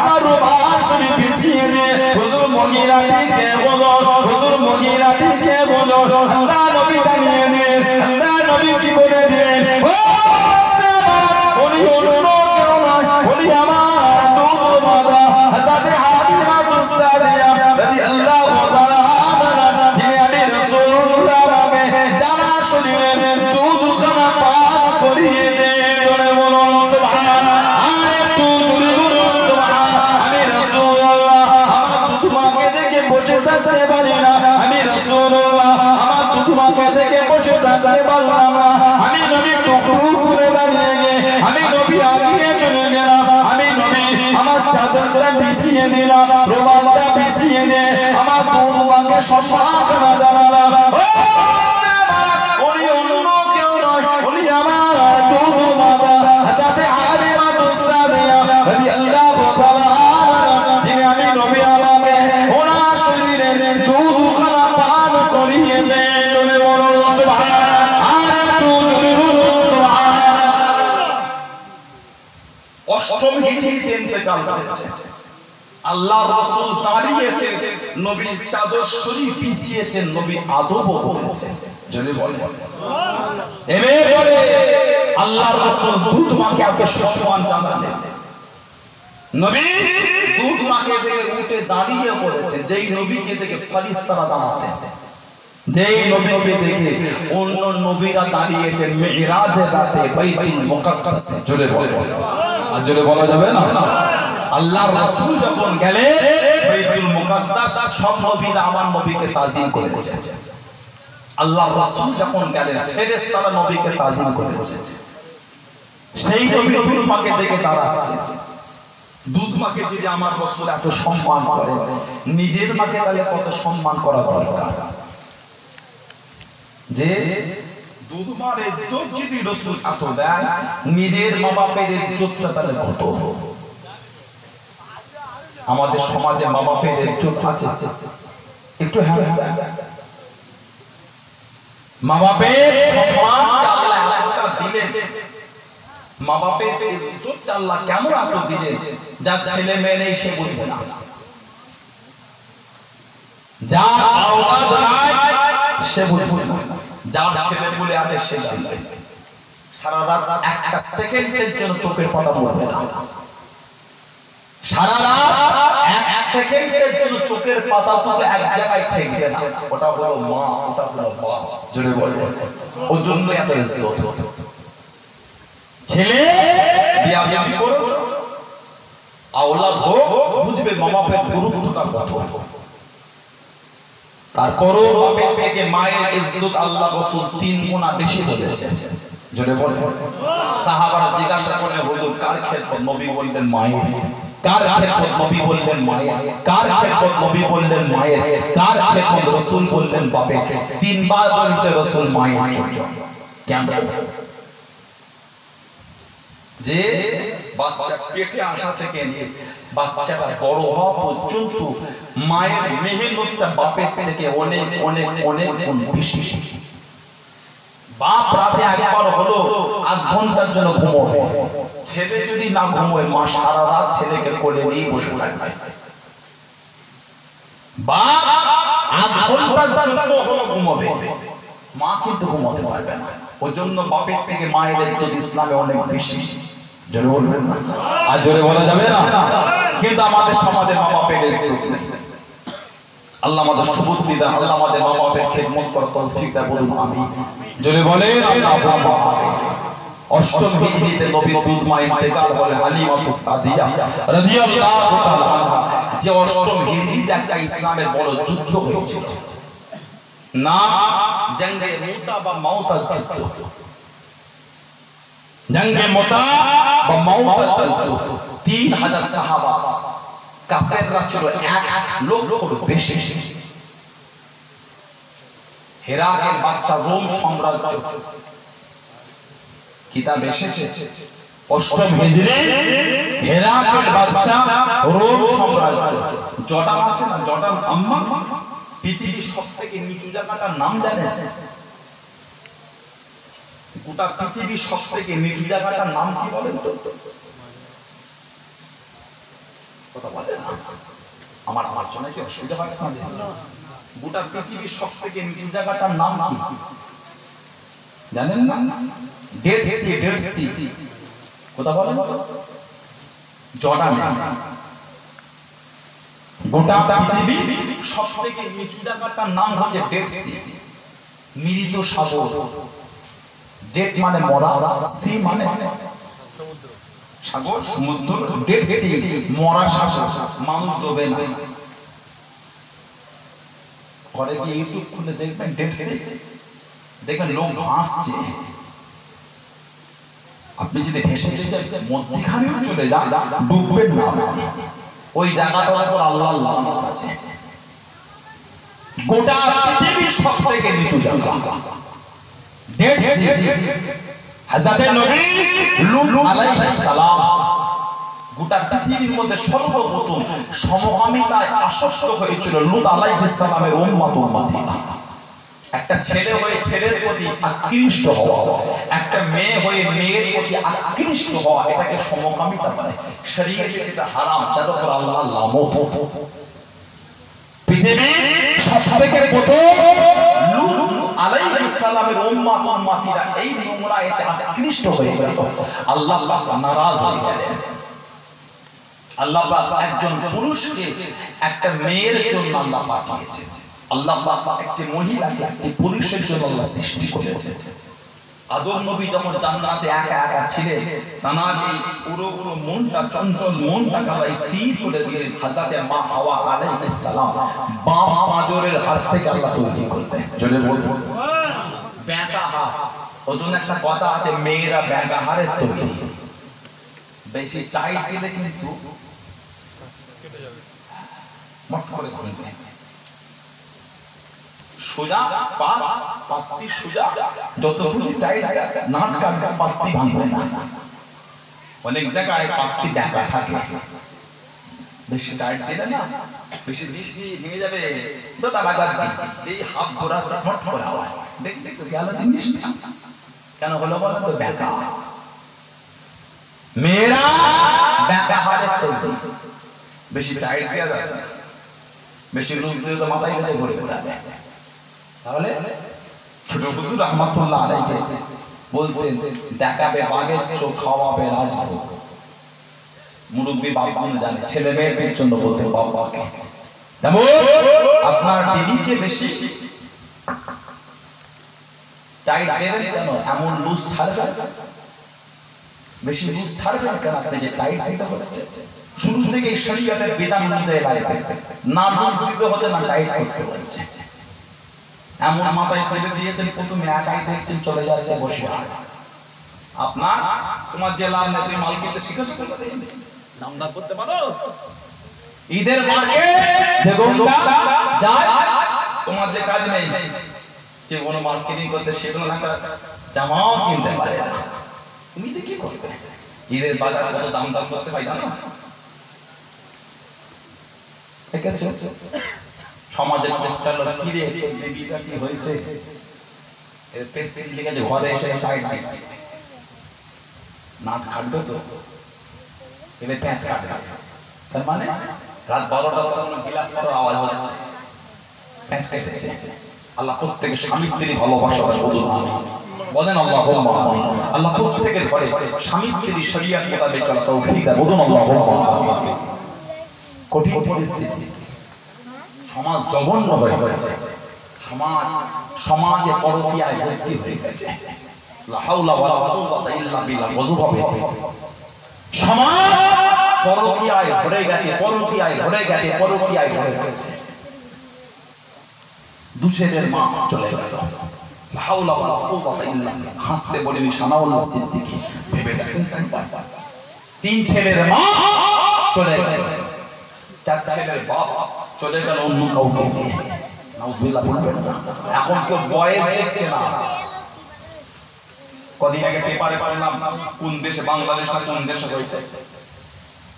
ফাতিমা রুমাল শরীফ বিছিয়ে দিয়ে হুজুর মহিলাটিকে বলো, হুজুর মহিলাটিকে বলো, আল্লাহ নবী জানিয়ে দিলেন, আল্লাহ নবী কি বলে দিলেন, ও উনি অন্য কেউ নয়, উনি আমার দুধ মাতা হযরত হালিমাতুস সাদিয়া রাদিয়াল্লাহু তাআলা আনহা, যিনি আমি রাসূলুল্লাহকে জামা শরীরের দুধখানা পান করিয়েছে। জোরে বলুন সুবহানাল্লাহ। আর একটু জোরে বলুন সুবহানাল্লাহ। আমি রাসূলুল্লাহ আমার দুধ মাকে দেখে বসে থাকতে পারি না, আমি রাসূলুল্লাহ আমার দুধ মাকে দেখে বসে থাকতে পারলাম না, আমি নবী টুকরু করে দাঁড়িয়ে গিয়ে আমি নবী আগিয়ে চলে গেলাম, আমি নবী আমার চাদরটা বিছিয়ে দিলাম, রুমালটা বিছিয়ে দিয়ে আমার দুধ মাকে সম্মান জানালাম। উনি অন্য কেউ নয়, উনি আমার দুধ মাতা হযরত হালিমাতুস সাদিয়া রাদিয়াল্লাহু তাআলা আনহা, যিনি আমি নবী আমাকে ওনার শরীরের দুধখানা পান করিয়েছে। জোরে বলুন সুবহানাল্লাহ। আর একটু জোরে বলুন সুবহানাল্লাহ। অষ্টম হিজরিতে ইন্তেকাল করেছেন। আল্লাহর রাসূল দাঁড়িয়েছেন, নবী চাদর শরীফ বিছিয়েছেন, নবী আদব করেছেন। যদি বলেন সুবহানাল্লাহ। এবারে আল্লাহর রাসূল দুধ মাকে আগে সম্মান জানালেন, নবী দুধ মাকে থেকে উঠে দাঁড়িয়ে পড়েছেন। যেই নবীকে দেখে ফেরেশতারা দাঁড়াতেন, যেই নবীকে দেখে অন্য নবীরা দাঁড়িয়েছেন মিরাজে রাতে বাইতুল মুকাদ্দাসে। জোরে বলেন সুবহানাল্লাহ। আর জোরে বলা যাবে না? আল্লাহর রাসূল যখন গেলেন বাইতুল মুকাদ্দাস, সব নবীরা আমার নবীকে তাজিম করেছেন। আল্লাহর রাসূল যখন গেলেন ফেরেশতারা নবীকে তাজিম করেছেন। সেই নবী দুধ মাকে দেখে দাঁড়াচ্ছেন। দুধ মাকে যদি আমার রাসূল এত সম্মান করেন, নিজের মাকে তাহলে কত সম্মান করা দরকার। যে দুধ মার ইজ্জত যদি রাসূল এত দেন, নিজের মা বাপের ইজ্জতটা তাহলে কত? আমাদের সমাজে মা বাপের ইজ্জত আছে একটু? হ্যাঁ, মা বাপের সম্মান আল্লাহ এতটা দিলেন, মা বাপের ইজ্জত আল্লাহ কেন এত দিলেন? যার ছেলে মেয়ে নেই সে বুঝবে না, যার আওলাদ নাই সে বুঝবে না, যার ছেলে বলে আছে সে জানবে। সারা রাত একটা সেকেন্ডের জন্য চোখের পাতা পড়বে না, সারা রাত এক সেকেন্ডের জন্য চোখের পাতা তুলে এক জায়গায় ঠেকবে না। ওটা হলো মা, ওটা হলো বাবা। জোরে বলবেন। ওর জন্য এত ইজ্জত। ছেলে বিয়া বিবি করো, আওলাদ হোক, বুঝবে মা বাপের গুরুত্বটা কত। তারপরও বাপের থেকে মায়ের ইজ্জত আল্লাহ রাসূল 3 গুণা বেশি বলেছেন। জোরে বলেন। সাহাবারা জিজ্ঞাসা করলেন, হুজুর কার খেদমত? নবী বললেন মায়ের। কার খেদমত? নবী বললেন মায়ের। কার খেদমত? নবী বললেন মায়ের। কার খেদমত? রাসূল বললেন বাপের। 3 বার বলছে রাসূল মায়ের। কেন? যে বাচ্চা পেটে আসা থেকে নিয়ে বাচ্চাটা বড় হওয়া পর্যন্ত মায়ের মেহনতটা বাপের থেকে অনেক অনেক অনেক গুণ বেশি। বাপ রাতে একবার হলো 8 ঘন্টার জন্য ঘুমোবে, ছেলে যদি না ঘুমোয় মা সারা রাত ছেলেকে কোলে নিয়ে বসে থাকবে। বাপ 8 ঘন্টার জন্য হলো ঘুমোবে, মা কিন্তু ঘুমোতে পারবে না। ওই জন্য বাপের থেকে মায়ের ইজ্জত ইসলামে অনেক বেশি। জোরে বলবেন না? আর জোরে বলা যাবে না? কিন্তু আমাদের সমাজে মা বাপের ইজ্জত নেই। আল্লাহ আমাদের সুবুদ্ধি দেন, আল্লাহ আমাদের মা বাপের খেদমত করার তৌফিক দেন। বলুন আমিন। জোরে বলেন আল্লাহুম্মা আমিন। অষ্টম হিজরিতে নবীর দুধ মা ইন্তেকাল হলেন হালিমাতুস সাদিয়া রাদিয়াল্লাহু তাআলা আনহা। যে অষ্টম হিজরিতে একটা ইসলামের বড় যুদ্ধ হয়েছিল, না জঙ্গে মুতা বা মাউতা যুদ্ধ। জঙ্গে মুতা বা মাউতা যুদ্ধ। 3000 সাহাবা, কাফেররা ছিল 1 লক্ষর বেশি। হেরাকের বাদশা রোম সাম্রাজ্য, কিতাব এসেছে অষ্টম হিজরি হেরাকের বাদশা রোম সাম্রাজ্য। জর্ডান আছে না, জর্ডান আম্মা, পৃথিবীর সবথেকে নিচু জায়গাটার নাম জানেন? গোটা পৃথিবীর সবথেকে নিচু জায়গাটার নাম কি বলেন তো? কথা বলে না। আমার জন্য কি অসুবিধা হয় না? গোটা পৃথিবীর সবথেকে নিচু জায়গাটার নাম কি জানেন না? Dead Sea. কথা বলেন তো, জর্ডান। গোটা পৃথিবীর সবথেকে নিচু জায়গাটার নাম হচ্ছে ডেড সি, মৃত সাগর। ডেড মানে মরা, সি মানে সমুদ্র, সাগর, সমুদ্র। ডেড সি মরা সাগর, মানুষ ডোবে না। ঘরে গিয়ে ইউটিউব খুলে দেখবেন ডেড সি, দেখবেন লোক ভাসছে। আপনি যদি ভেসে মধ্যখানেও চলে যান, ডুববেন না। ওই জায়গাটার উপর আল্লাহর লানত আছে। গোটা পৃথিবীর সবথেকে নিচু জায়গা ডেড সি। হযরত নবী লূত আলাইহিস সালাম গোটা পৃথিবীর মধ্যে সর্বপ্রথম সমকামিতায় আসক্ত হয়েছিল লূত আলাইহিস সালামের উম্মত-উম্মতিরা। একটা ছেলে হয়ে ছেলের প্রতি আকৃষ্ট হওয়া, একটা মেয়ে হয়ে মেয়ের প্রতি আকৃষ্ট হওয়া, এটাকে সমকামিতা বলে। শরীয়তে যেটা হারাম, তার উপর আল্লাহর লানত। পৃথিবীর সবথেকে প্রথম লূত আলাইহিস সালামের উম্মত-উম্মতিরা এই নোংরাতে আকৃষ্ট হয়ে গেল। আল্লাহ পাক নারাজ হয়ে গেলেন। আল্লাহ পাক একজন পুরুষকে একটা মেয়ের জন্য আল্লাহ পাঠিয়েছেন। আল্লাহ পাক একটি মহিলাকে একটি পুরুষের জন্য আল্লাহ সৃষ্টি করেছেন। আদম নবী যখন জান্নাতে একা একা ছিলেন, তানার এই পুরো মনটা, চঞ্চল মনটাকে আল্লাহ স্থির করে দিলেন হযরতে মা হাওয়া আলাইহিস সালাম বাম পাঁজরের হাত থেকে আল্লাহ তৈরি করলেন। জোরে বলুন বেঁকা হাত। ওজন্য একটা কথা আছে, মেয়েরা বেঁকা হাড়ের তৈরি। বেশি টাইট দিলে কিন্তু কেটে যাবে, মট করে খুলবে। সোজা পা পাত্তি সোজা, যতটুকু টাইট নাট কাটকা পাত্তি ভাঙবে না। অনেক জায়গায় পাত্তি বেঁকা থাকে, বেশি টাইট দিলে না বেশি ভেঙে যাবে। তো টাকা লাগবে, যেই হাফ ঘোরা মট করে হয়। দেখতে তো গেল জিনিস কেন হলো বলো তো? বেঁকা। মেয়েরা বেঁকা হাড়ের তৈরি, বেশি টাইট দেওয়া যাবে না, বেশি লুজ দিলে তো মাথায় গেছে ঘুরে ঘুরাবে। তাহলে ছোট হুজুর রাহমাতুল্লাহ আলাইহি বলতেন, দেখাবে বাঘের চোখ, খাওয়াবে রাজভোগ। মুরব্বী বাবা জানে, ছেলে মেয়েদের জন্য বলতেন বাবাকে। যেমন আপনার বিবিকে বেশি টাইট দেবেন কেন? এমন লুজ ছাড়বেন, বেশি লুজ ছাড়বেন কেন? আপনি যে টাইট দিতে হচ্ছে, শুরু থেকে শরীয়তের বিধান অনুযায়ী লাগবে না, লুজ দিতে হচ্ছে না টাইট করতে হচ্ছে। এমন মাথায় তুলে দিয়েছেন, প্রথমে একাই দেখছেন চলে যাচ্ছে বসে। আপনার তোমার যে লাভ নেই, তুমি মাল কিনতে শিখেছো, নামদার করতে পারো। ঈদের মার্কেট বেগমটা যায়, তোমার যে কাজ নেই, যে কোনো মার্কেটিং করতে শেখো না, জামাও কিনতে পারে না, তুমি তো কি করবে? ঈদের বাজার কত দাম দাম করতে হয় জানো? ঠিক আছে, সমাজের পোস্টার কি রে বেবিটা কি হয়েছে, এর প্রেসক্রিপ্ট লিখে যে ঘরে এসে সাইড দিচ্ছে, নাক কাটবে তো এলে প্যাঁচ কাটবে। তার মানে রাত 12টা তখন গ্লাস পড়ার আওয়াজ হচ্ছে, প্যাঁচ কেটেছে। আল্লাহ প্রত্যেকের স্বামী স্ত্রী ভালোবাসা বলুন আমিন, বলেন আল্লাহুম্মা আমিন। আল্লাহ প্রত্যেকের ঘরে স্বামী স্ত্রী শরীয়ত মোতাবেক চলা তৌফিক দেন, বলুন আল্লাহুম্মা আমিন। কঠিন পরিস্থিতি, সমাজ জঘন্য হয়ে গেছে, সমাজে পরকীয়ায় ভর্তি হয়ে গেছে। লা হাওলা ওয়ালা কুওয়াতা ইল্লা বিল্লাহ। ওযু হবে, সমাজ পরকীয়ায় ভরে গেছে, পরকীয়ায় ভরে গেছে, পরকীয়ায় ভরে গেছে। দু ছেলের মা চলে গেল, লা হাওলা ওয়ালা কুওয়াতা ইল্লা বিল্লাহ। হাসতে বলেনি সানাউল্লাহ সিদ্দিকী, ভেবে দেখেন তিন ছেলের মা চলে গেল, চার ছেলের বাপ চলে গেল অন্য কাউকে নিয়ে। নাউজুবিল্লাহ বলবেন না। এখন কেউ বয়েস দেখছে না। কদিন আগে পেপারে পড়লাম, কোন দেশে, বাংলাদেশ না কোন দেশে হয়েছে,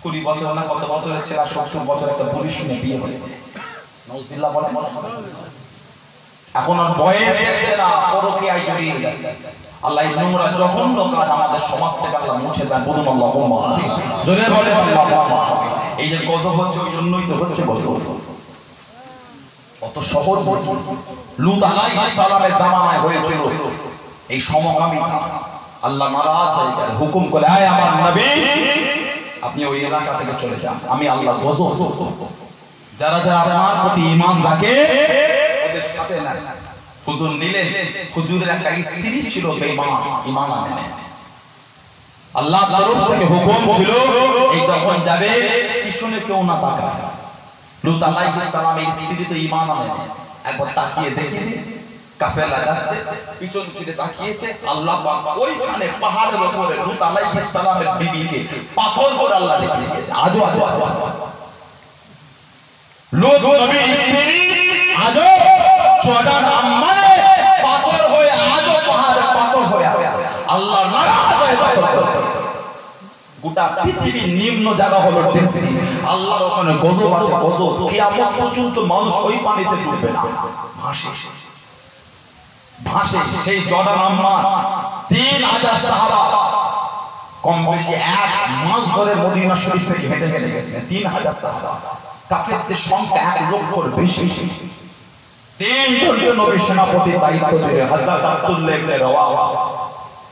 20 বছর না কত বছরের ছেলে 70 বছর একটা পুলিশ নিয়ে বিয়ে হয়েছে। নাউজুবিল্লাহ বলেন। এখন আর বয়েস দেখছে না, পরকীয়ায় জড়িয়ে যাচ্ছে। আল্লাহ এই নোংরা জঘন্য কাজ আমাদের সমাজ থেকে আল্লাহ মুছে দেন, বলুন আল্লাহুম্মা আমিন। জোরে বলেন আল্লাহুম্মা আমিন। এই যে গজব হচ্ছে ওই জন্যই তো হচ্ছে গজব। অত সহজ লূত আলাইহিস সালামের জামানায় হয়েছিল এই সমকামিতা। আল্লাহ নারাজ হয়ে গেলেন, হুকুম করে আয় আমার নবী আপনি ওই এলাকা থেকে চলে যান, আমি আল্লাহ গজব করব। যারা যারা আপনার প্রতি ঈমান রাখে ওদের সাথে না। হুজুর নিলেন, হুজুরের একটা স্ত্রী ছিল বেঈমান, ঈমান আনে না। আল্লাহর তরফ থেকে হুকুম ছিল এই যখন যাবে পিছনে কেউ না তাকায়। লূত আলাইহিস সালামের স্ত্রী তো ঈমান আনে না, একবার তাকিয়ে দেখে কাফেলা যাচ্ছে, পিছন ফিরে তাকিয়েছে, আল্লাহ পাক ওইখানে পাহাড়ের উপরে লূত আলাইহিস সালামের বিবিকে পাথর করে আল্লাহ রেখে দিয়েছে। আজও লূত নবীর স্ত্রী আজও জর্ডান আম্মানে পাথর হয়ে আজও পাহাড়ে পাথর হয়ে আছে। আল্লাহ নারাজ হয়ে পাথর করেছে। গোটা পৃথিবীর নিম্ন জায়গা হলো ডেসি, আল্লাহর ওখানে গজব আছে, গজব। কিয়ামত পর্যন্ত মানুষ ওই পানিতে ডুববে না, ভাসে ভাসে। সেই জর্ডান আম্মান 3000 সাহাবা কম বেশি এক মাস ধরে মদিনা শরীফ থেকে হেঁটে হেঁটে গেছেন। 3000 সাহাবা, কাফেরদের সংখ্যা 1 লক্ষর বেশি। তিনজন নবী সেনাপতির দায়িত্ব দিলেন, হযরত আব্দুল্লাহ ইবনে রাওয়াহা,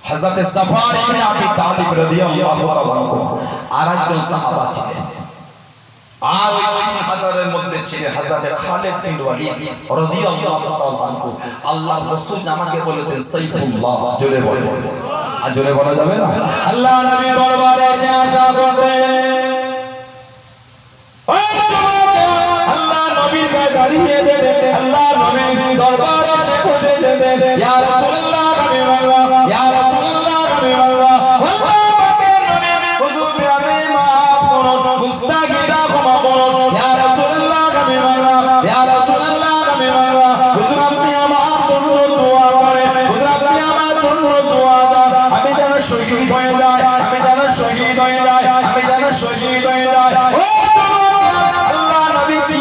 হযরত জাফর ইবনে আবি তালিব রাদিয়াল্লাহু তাআলা আনহু, আর একজন সাহাবা ছিলেন। আর ওই 3000 এর মধ্যে ছিলেন হযরত খালিদ বিন ওয়ালিদ রাদিয়াল্লাহু তাআলা আনহু। আল্লাহর রাসূল আমাকে বলেছেন সাইফুল্লাহ, জোরে বলেন। আর জোরে বলা যাবে না? আল্লাহ নবী দরবারে এসে আশা করতেন, আল্লাহ নবীর গায়ে দাঁড়িয়ে যেতেন, আল্লাহ নবীর দরবারে এসে বসে যেতেন। ইয়া রাসূলুল্লাহ নবী বলবা, ইয়া রাসূলুল্লাহ নবী বলবা, আল্লাহ পাকের নবী হুজুর আমি maaf করুন, গুস্তাখিটা ক্ষমা করুন। ইয়া রাসূলুল্লাহ নবী বলবা, ইয়া রাসূলুল্লাহ নবী বলবা, হুজুর আপনি আমার জন্য দোয়া করেন, হুজুর আপনি আমার জন্য দোয়া দেন, আমি যেন শহীদ হয়ে যাই, আমি যেন শহীদ হয়ে যাই, আমি যেন শহীদ হয়ে যাই।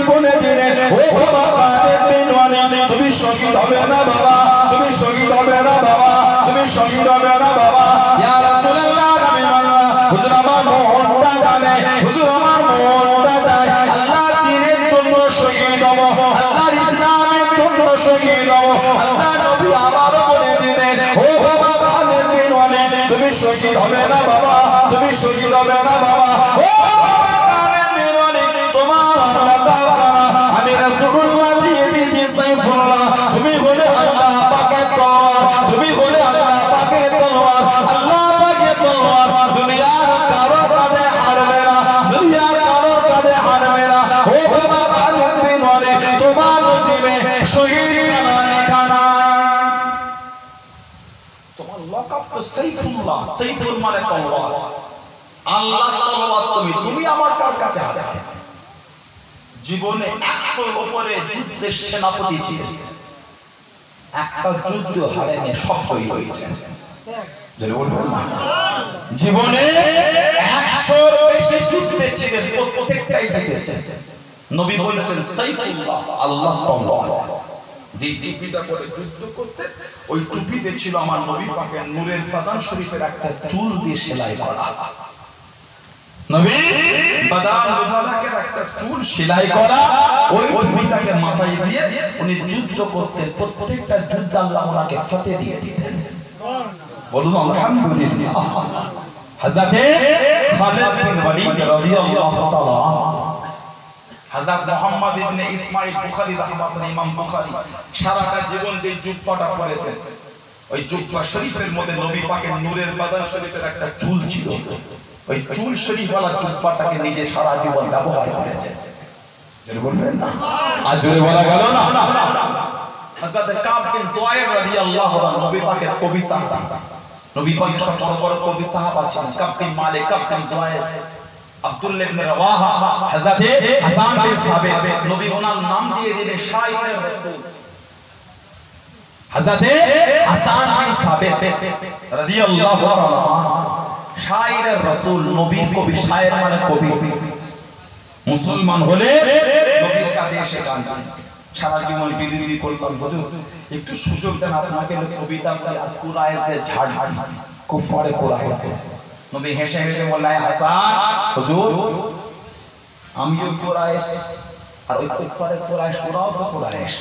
বলে দিলেন, ও বাবা খালিদ বিন ওয়ালিদ, তুমি শহীদ হবে না বাবা, তুমি শহীদ হবে না বাবা, তুমি শহীদ হবে না বাবা। ইয়া রাসূলুল্লাহ নবী বললেন, হুজুর আমার মনটা জানে, হুজুর আমার মনটা যায়, আল্লাহর দ্বীনের জন্য শহীদ হব, আল্লাহর ইসলামের জন্য শহীদ হব। আল্লাহ নবী আবারও বলে দিলেন, ও বাবা খালিদ বিন ওয়ালিদ, তুমি শহীদ হবে না বাবা, তুমি শহীদ হবে না বাবা। ও বাবা খালিদ বিন ওয়ালিদ, তোমার আল্লাহ আমি রাসূলুল্লাহ দিয়ে দিয়েছি সাইফুল্লাহ, তুমি হলে আল্লাহ পাকের তলোয়ার, তুমি হলে আল্লাহ পাকের তলোয়ার, আল্লাহ পাকের তলোয়ার দুনিয়ার কারো কাঁধে হারবে না, দুনিয়ার কারো কাঁধে হারবে না। ও বাবা খালিদ বিন ওয়ালিদ, তোমার নসিবে শহীদ লেখা নাই, তোমার লকাব তো সাইফুল্লাহ, সাইফুল মানে তলোয়ার, আল্লাহর তলোয়ার তুমি, তুমি আমার কার কাছে হাজার। জীবনে 100 উপরে যুদ্ধের সেনাপতি ছিলেন, একটা যুদ্ধ হারেনি, সব জয়ী হয়েছে। যদি বলবেন না, জীবনে 100 বেশি যুদ্ধে ছিলেন, প্রত্যেকটাই জিতেছেন। নবী বলেছেন সাইফুল্লাহ, আল্লাহর তলোয়ার। যে টুপিটা পরে যুদ্ধ করতে, ওই টুপিতে ছিল আমার নবী পাকের নূরের বাদান শরীফের একটা চুল দিয়ে সেলাই করা। নবী বাদান মুবারকের একটা চুল সেলাই করা, ওই টুপিটাকে মাথায় দিয়ে উনি যুদ্ধ করতেন। প্রত্যেকটা যুদ্ধ আল্লাহ ওনাকে ফতেহ দিয়ে দিতেন। বলুন আলহামদুলিল্লাহ। হযরত খালিদ বিন ওয়ালিদ রাদিয়াল্লাহু তাআলা, হযরত মুহাম্মদ ইবনে ইসমাঈল বুখারী রাহমাতুল্লাহ, ইমাম বুখারী সারাটা জীবন যে জুব্বাটা পরেছেন, ওই জুব্বা শরীফের মধ্যে নবী পাকের নূরের বাদান শরীফের একটা চুল ছিল। ওই চুল শরীফওয়ালা জুব্বাটাকে নিজে সারা জীবন ব্যবহার করেছেন। যদি বলবেন না, আজ জোরে বলা গেল না। হযরত কাব বিন জুয়াইর রাদিয়াল্লাহু আনহু, নবী পাকের কবি সাহাবা, নবী পাকের সবচেয়ে বড় কবি সাহাবা ছিলেন। কাব বিন মালিক, কাব বিন জুয়াইর, আব্দুল্লাহ ইবনে রাওয়াহা, হযরত হাসান বিন সাবিত, নবী ওনার নাম দিয়ে দিলেন শায়রের রাসূল। হযরত হাসান বিন সাবিত রাদিয়াল্লাহু তাআলা শায়রের রাসূল, নবীর কবি। শায়র মানে কবি। মুসলমান হলে নবীর কাছে এসে গান সারা জীবন বিড়ি করতাম, হুজুর একটু সুযোগ দেন, আপনাকে কবিতা আর কুরাইশদের ঝাড় কুফারে কুরাইশ। নবী হেসে হেসে বললেন, হাসান হুজুর আমিও কুরাইশ আর ওই পারে কুরাইশ, ওরাও তো কুরাইশ।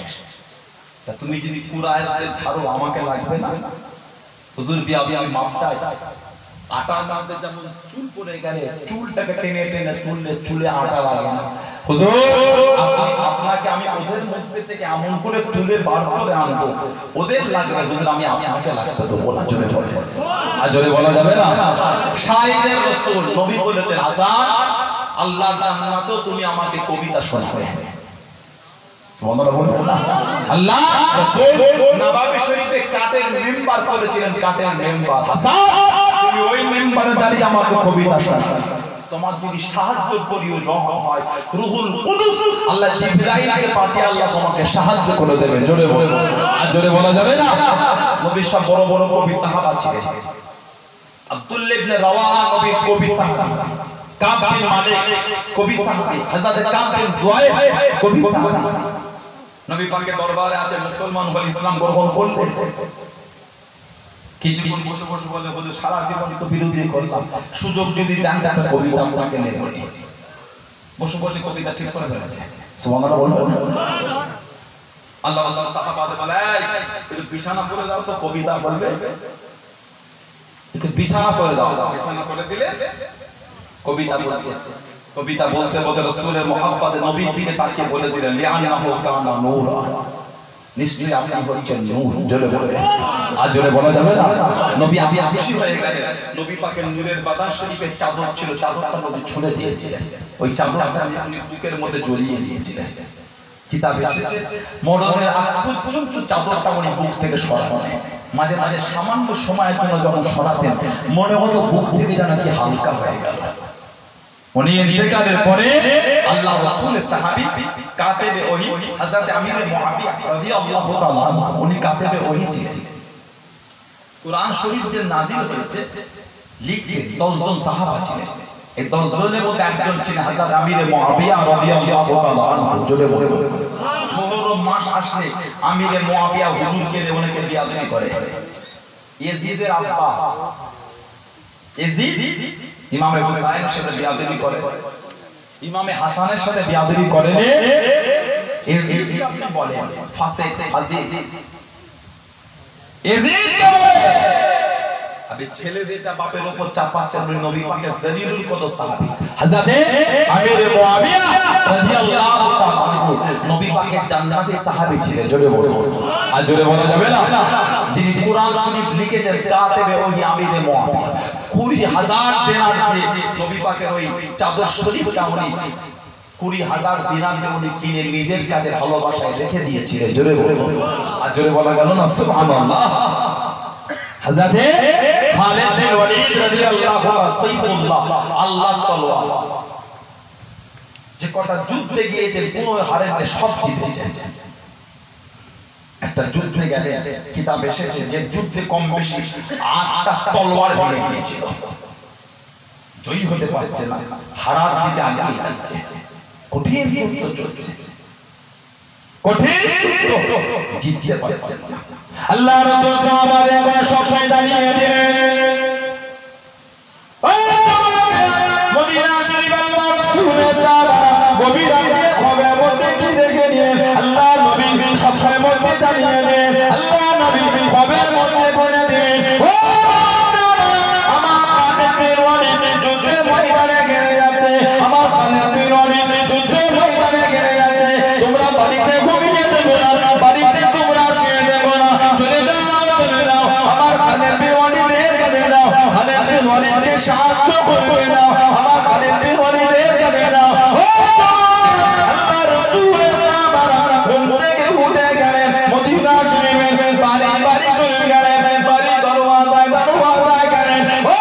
তা তুমি যদি কুরাইশদের ছাড়ো আমাকে লাগবে না? হুজুর আমি মাপ চাই। আটা নাতে যেমন চুল পড়ে গেলে চুলটাকে টেনে টেনে তুললে চুলে আটা লাগে না, হুজুর আপনাকে আমি ওদের মধ্যে থেকে এমন করে তুলে বার করে আনবো, ওদের লাগবে হুজুর, আমি আপনাকে লাগতে দেবো না। জোরে বলে, আর জোরে বলা যাবে না? শাইরের রাসূল নবী বলেছেন, হাসান আল্লাহর জান্নাতেও তুমি আমাকে কবিতা শোনাবে। সুবহানাল্লাহ বলুন না। আল্লাহ রাসূল নববী শরীফে কাঠের মেম্বার করেছিলেন, কাঠের মেম্বার। হাসান তুমি ওই মেম্বারে দাঁড়িয়ে আমাকে কবিতা শোনাবে। তোমার যদি সাহায্য প্রয়োজন হয়, রূহুল কুদুস আল্লাহ জিবরাইলকে পাঠিয়ে আল্লাহ তোমাকে সাহায্য করে দেবে। জোরে বলুন, আর জোরে বলা যাবে না? নবীর সব বড় বড় কবি সাহাবা ছিলেন। আব্দুল্লাহ ইবনে রাওয়াহা নবীর কবি সাহাবী, কাব বিন মালিক কবি সাহাবী, হযরত কাব বিন যুয়াইদ কবি সাহাবী। নবী পাকের দরবারে আছে, মুসলমান হল, ইসলাম গ্রহণ করলেন। কিছু কিছু বসে বসে বলে, হুজুর সারা জীবন তো বিরোধী করলাম, সুযোগ যদি দেন একটা কবিতা আপনাকে লিখব। বসে বসে কবিতা ঠিক করে ফেলেছে। সুবহানাল্লাহ বলুন। আল্লাহ রাসূল সাহাবাদের বলে, একটু বিছানা করে দাও তো কবিতা বলবে, একটু বিছানা করে দাও। বিছানা করে দিলে কবিতা বলছে। কবিতা বলতে বলতে রাসূলের মুহাব্বতে নবীর দিকে তাকিয়ে বলে দিলেন, লিআন্নাহু কানা নূরা, নিশ্চয়ই আপনি হচ্ছেন নূর। জোরে বলে, আর জোরে বলা যাবে না? নবী আপনি খুশি হয়ে গেলেন। নবী পাকের নূরের বাতাস শরীফের চাদর ছিল, চাদরটা নবী ছুঁড়ে দিয়েছিলেন, ওই চাদরটা আপনি বুকের মধ্যে জড়িয়ে নিয়েছিলেন। কিতাবে এসেছে মরণের আগ পর্যন্ত চাদরটা উনি বুক থেকে সরাতেন। মাঝে মাঝে সামান্য সময়ের জন্য যখন সরাতেন, মনে হতো বুক থেকে যেন কি হালকা হয়ে গেল। উনি ইন্তেকালের পরে আল্লাহ রাসূলের সাহাবী কাতেবে ওহী হযরত আমির মুআবিয়া রাদিয়াল্লাহু তাআলা উনি কাতেবে ওহী ছিলেন। কুরআন শরীফ যে নাযিল হয়েছে লিখতে 10 জন সাহাবা ছিলেন। এই 10 জনের মধ্যে একজন ছিলেন হযরত আমির মুআবিয়া রাদিয়াল্লাহু তাআলা আনহু। জোরে বলে, মুহররম মাস আসলে আমির মুআবিয়া হুজুরকে ওনাকে বিয়াদবি করে। ইয়াজিদের আব্বা ইয়াজিদ ইমামে হুসাইনের সাথে বিয়াদবি করে, ইমামে হাসানের সাথে বিয়াদবি করে। ইয়াজিদ কি আপনি বলেন ফাসিক ফাজিল, ইয়াজিদ কে বলে আবে ছেলেটা বাপের উপর চাপাচ্ছেন। নবী পাকের জলিলুল কদর সাহাবী হযরত আমির মুআবিয়া রাদিয়াল্লাহু তাআলা আনহু নবী পাকের জান্নাতের সাহাবী ছিলেন। জোরে বলুন, আর জোরে বলা যাবে না? যিনি কুরআন শরীফ লিখেছেন কাতেবে ওহী আমির মুআবিয়া 20,000 দিনার দিয়ে নবী পাকের ওই চাদর শরীফটা উনি 20,000 দিনার দিয়ে উনি কিনে নিজের কাছে ভালোবাসায় রেখে দিয়েছিলেন। জোরে বলুন, আর জোরে বলা গেল না? সুবহানাল্লাহ। হযরত খালিদ বিন ওয়ালিদ রাদিয়াল্লাহু আনহু সাইফুল্লাহ আল্লাহর তলোয়ার, যে কটা যুদ্ধে গিয়েছেন কোনো হারেননি, সব জিতেছেন। একটা যুদ্ধে গেলে কিতাব এসেছে যে যুদ্ধে কম বেশি 8টা তলোয়ার ভেঙে গিয়েছিল, জয়ী হতে পারছে না, হারার দিকে আগিয়ে যাচ্ছে। কঠিন যুদ্ধ চলছে, কঠিন যুদ্ধ, জিততে পারছে না। আল্লাহ রাসূল সাহাবাদের সব সময় দাঁড়িয়ে দিলেন। মদিনা শরীফ আল্লাহ রাসূলের সাহাবা গভীর রাতে খবর মধ্যে কি দেখে নিয়ে আল্লাহ নবী সব সময় মধ্যে জানিয়ে দেন। আল্লাহ নবী খবরের মধ্যে বলে দেন, ও আমার খালিদ বিন ওয়ালিদ যুদ্ধের ময়দানে গেলে যাচ্ছে, আমার খালিদ বিন ওয়ালিদ যুদ্ধের ময়দানে গেলে যাচ্ছে। তোমরা বাড়িতে ঘুমিয়ে দেবো না, বাড়িতে তোমরা শুয়ে দেবো না, চলে যাও, চলে যাও, আমার খালিদ বিন ওয়ালিদের কাছে যাও, খালিদ বিন ওয়ালিদকে সাহায্য করবে না, আমার খালিদ বিন ওয়ালিদের কাছে যাও। আল্লাহ রাসূলের সাহাবারা ঘুম থেকে উঠে গেলেন, মদিনা শরীফে বাড়ি বাড়ি চলে গেলেন, বাড়ি দরওয়াজায় দরওয়াজায় গেলেন। ও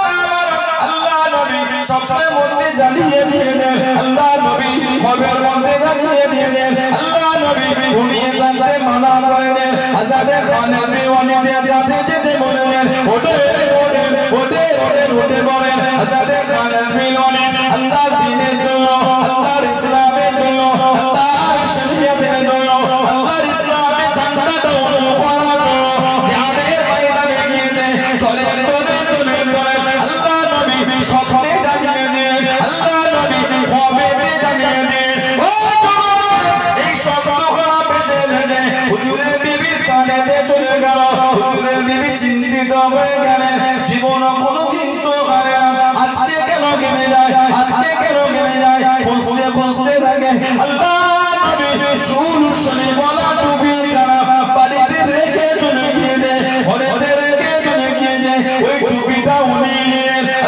সাহাবারা, আল্লাহ নবী সবসময় মধ্যে জ্বালিয়ে দিয়ে দেন, আল্লাহ নবী খবর মধ্যে জ্বালিয়ে দিয়ে দেন, আল্লাহ নবী ঘুমিয়ে থাকতে মানা করে দেন। হযরত খালিদ বিন ওয়ালিদের কাছে যেতে বলেন, ওঠে ওঠে ওঠে ওঠে ওঠে বলেন। হযরত খালিদ বিন ওয়ালিদ আল্লাহর দ্বীনের জন্য, আল্লাহর ইসলামের জন্য, আল্লাহর শরীয়তের জন্য, আল্লাহর ইসলামের ঝান্ডাটা উঁচু করার জন্য জিহাদের ময়দানে গিয়েছেন। চলে চলে চলে চলে আল্লাহ নবী স্বপ্নে জানিয়ে দেন, আল্লাহ নবী খুঁজতে থাকে আল্লাহ নবী চুল শুনে বলা টুপি কানা বাড়িতে রেখে চলে গিয়ে দেয় ঘরেতে রেখে চলে গিয়ে যায় ওই টুপিটা উনি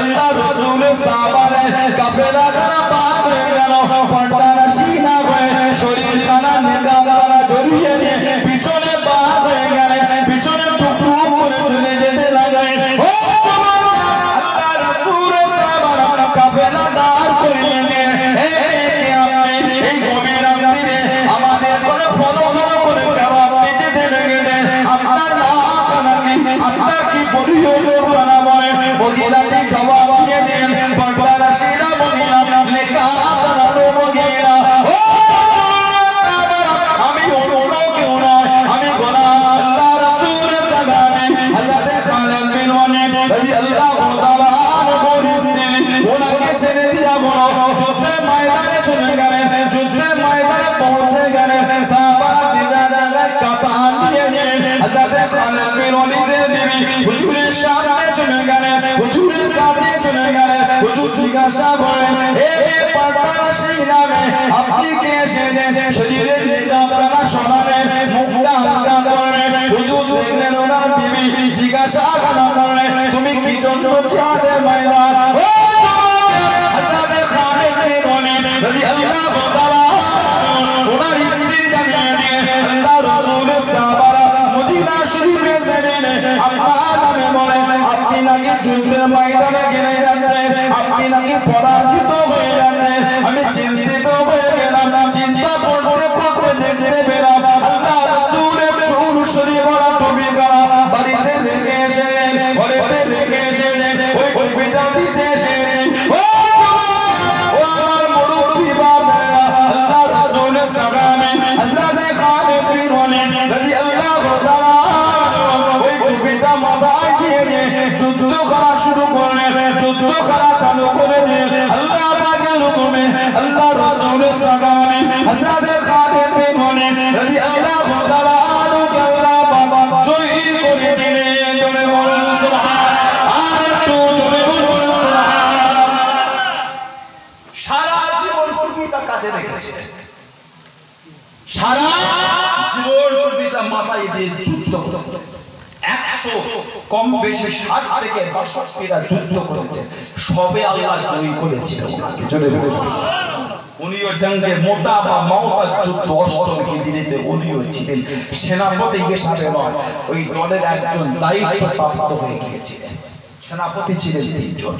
আল্লাহ রাসূল সাহাবারে কাফেলা খানা পার হয়ে গেল পর্দার সিনা হয়ে শরীর খানা নিকাব খানা জড়িয়ে নিয়ে পিছনে পার হয়ে গেলে পিছনে টুকরো করে চলে যেতে লাগে ও আল্লাহ রাসূল সাহাবারা কাফেলা দাঁড় করিয়ে নিয়ে আপনি এই গভীর রাত্রিতে আমাদের করে ফলো করে কেন আপনি যেতে লেগেছেন আপনার নাম নাকি আপনার কি পরিচয় জানা বলে মহিলাটি জবাব দিয়ে দিলেন পর্দার সিনা মহিলা লেখা বানানো মহিলা ও আমি অন্য কেউ নয় আমি গোলাম আল্লাহ রাসূল সাহাবী হযরত খালিদ বিন ওয়ালিদ রাদিয়াল্লাহু তাআলা আনহু ওনাকে ছেড়ে দিয়া বলো যুদ্ধের ময়দানে চলে গেলেন যুদ্ধের ময়দানে পৌঁছে গেলেন সাহাবারা জিদা জায়গায় কাঁপান নিয়ে হযরত খালিদ বিন ওয়ালিদের বিবি হুজুরের সামনে চলে গেলেন হুজুরের কাছে চলে গেলেন হুজুর জিজ্ঞাসা করলেন এ পর্দার সিনামে আপনি কে এসেছেন শরীরের নিকাবখানা সরালেন মুখটা হালকা করলেন হুজুর দেখলেন ওনার বিবি জিজ্ঞাসা করলেন তুমি কি জন্য জিহাদের ময়দান আপনি নাকি পরাজিত হয়ে যাচ্ছেন আমি চিন্তিত হয়ে গেলাম চিন্তা করতে করতে দেখতে পেলাম আল্লাহ রাসূলের চুল শরীফ ওরা টুপি গালা বাড়িতে রেখে এসেছেন ঘরেতে রেখে এসেছেন ওই টুপিটা দিতে এসেছেন ও আমার মুরব্বি বাবারা আল্লাহ রাসূলের সাহাবী হযরত খালিদ বিন ওয়ালিদ রাদিয়াল্লাহু তাআলা ওই টুপিটা মাথায় দিয়ে যুদ্ধ করা শুরু করলেন যুদ্ধ করা চালু করে আল্লাহ পাকের হুকুমে আল্লাহ রাসূলের সাহাবী হযরত খালিদ বিন ওয়ালিদ রাদিয়াল্লাহু তাআলা আনহু আল্লাহ বাবা জয় করে দিলেন জোরে বলুন সুবহান আর একটু জোরে বলুন সুবহান সারা জীবন টুপিটা কাছে রেখেছে সারা জীবন টুপিটা মাথায় দিয়ে যুদ্ধ করতে 100 কম বেশি 60 থেকে 62টা যুদ্ধ করেছে সবে আল্লাহ জয় করেছিল ওনাকে জোরে বলুন উনিও জঙ্গে মোটা বা মাওতা যুদ্ধ অষ্টম হিজরিতে উনিও ছিলেন সেনাপতি হিসেবে নয় ওই দলের একজন দায়িত্বপ্রাপ্ত হয়ে গিয়েছিলেন সেনাপতি ছিলেন তিনজন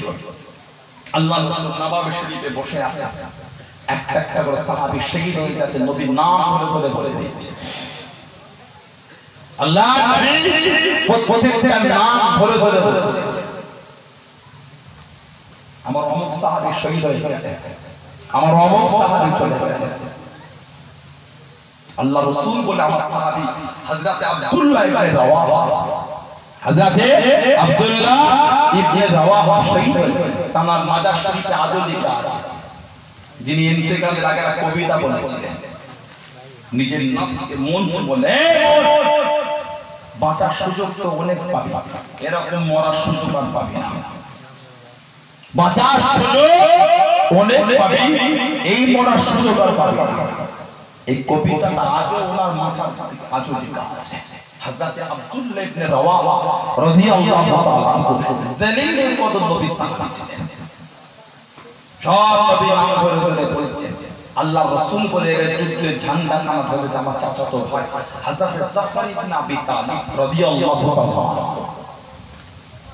আল্লাহ রাসূল নবাবে শরীফে বসে আছেন একটা একটা করে সাহাবী শহীদ হয়ে গেছে নবীর নাম ধরে বলে দিয়েছে আল্লাহ নবী প্রত্যেকটা নাম ধরে বলছে আমার অমুক সাহাবী শহীদ হয়ে গেছে আমার অমুক সাহাবী চলে গেছে আল্লাহ রাসূল বলে আমার সাহাবী হযরত আব্দুল্লাহ ইবনে রাওয়াহা হযরত আব্দুল্লাহ ইবনে রাওয়াহা শহীদ হয়ে তার মাজার শরীফে আজও লেখা আছে যিনি ইন্তেকালের আগে একটা কবিতা বলেছিলেন নিজের নফসকে মন বলে বাঁচার সুযোগ তো অনেক পাবি এরকম মরার সুযোগ আর পাবি না বাঁচার সুযোগ অনেক পাবি এই মরার সুযোগ আর পাবি না এই কবিতাটা আজও ওনার মাথার আজও লেখা আছে হযরত আব্দুল্লাহ ইবনে রাওয়াহা রাদিয়াল্লাহু তাআলা আনহু জলিলের কত নবী সাহাবী ছিলেন সব নবী নাম ধরে ধরে বলছেন আল্লাহ রাসূল বলে এর যুদ্ধে ঝান্ডা খানা ধরে আমার চাচাতো ভাই হযরত জাফর ইবনে আবি তালিব রাদিয়াল্লাহু তাআলা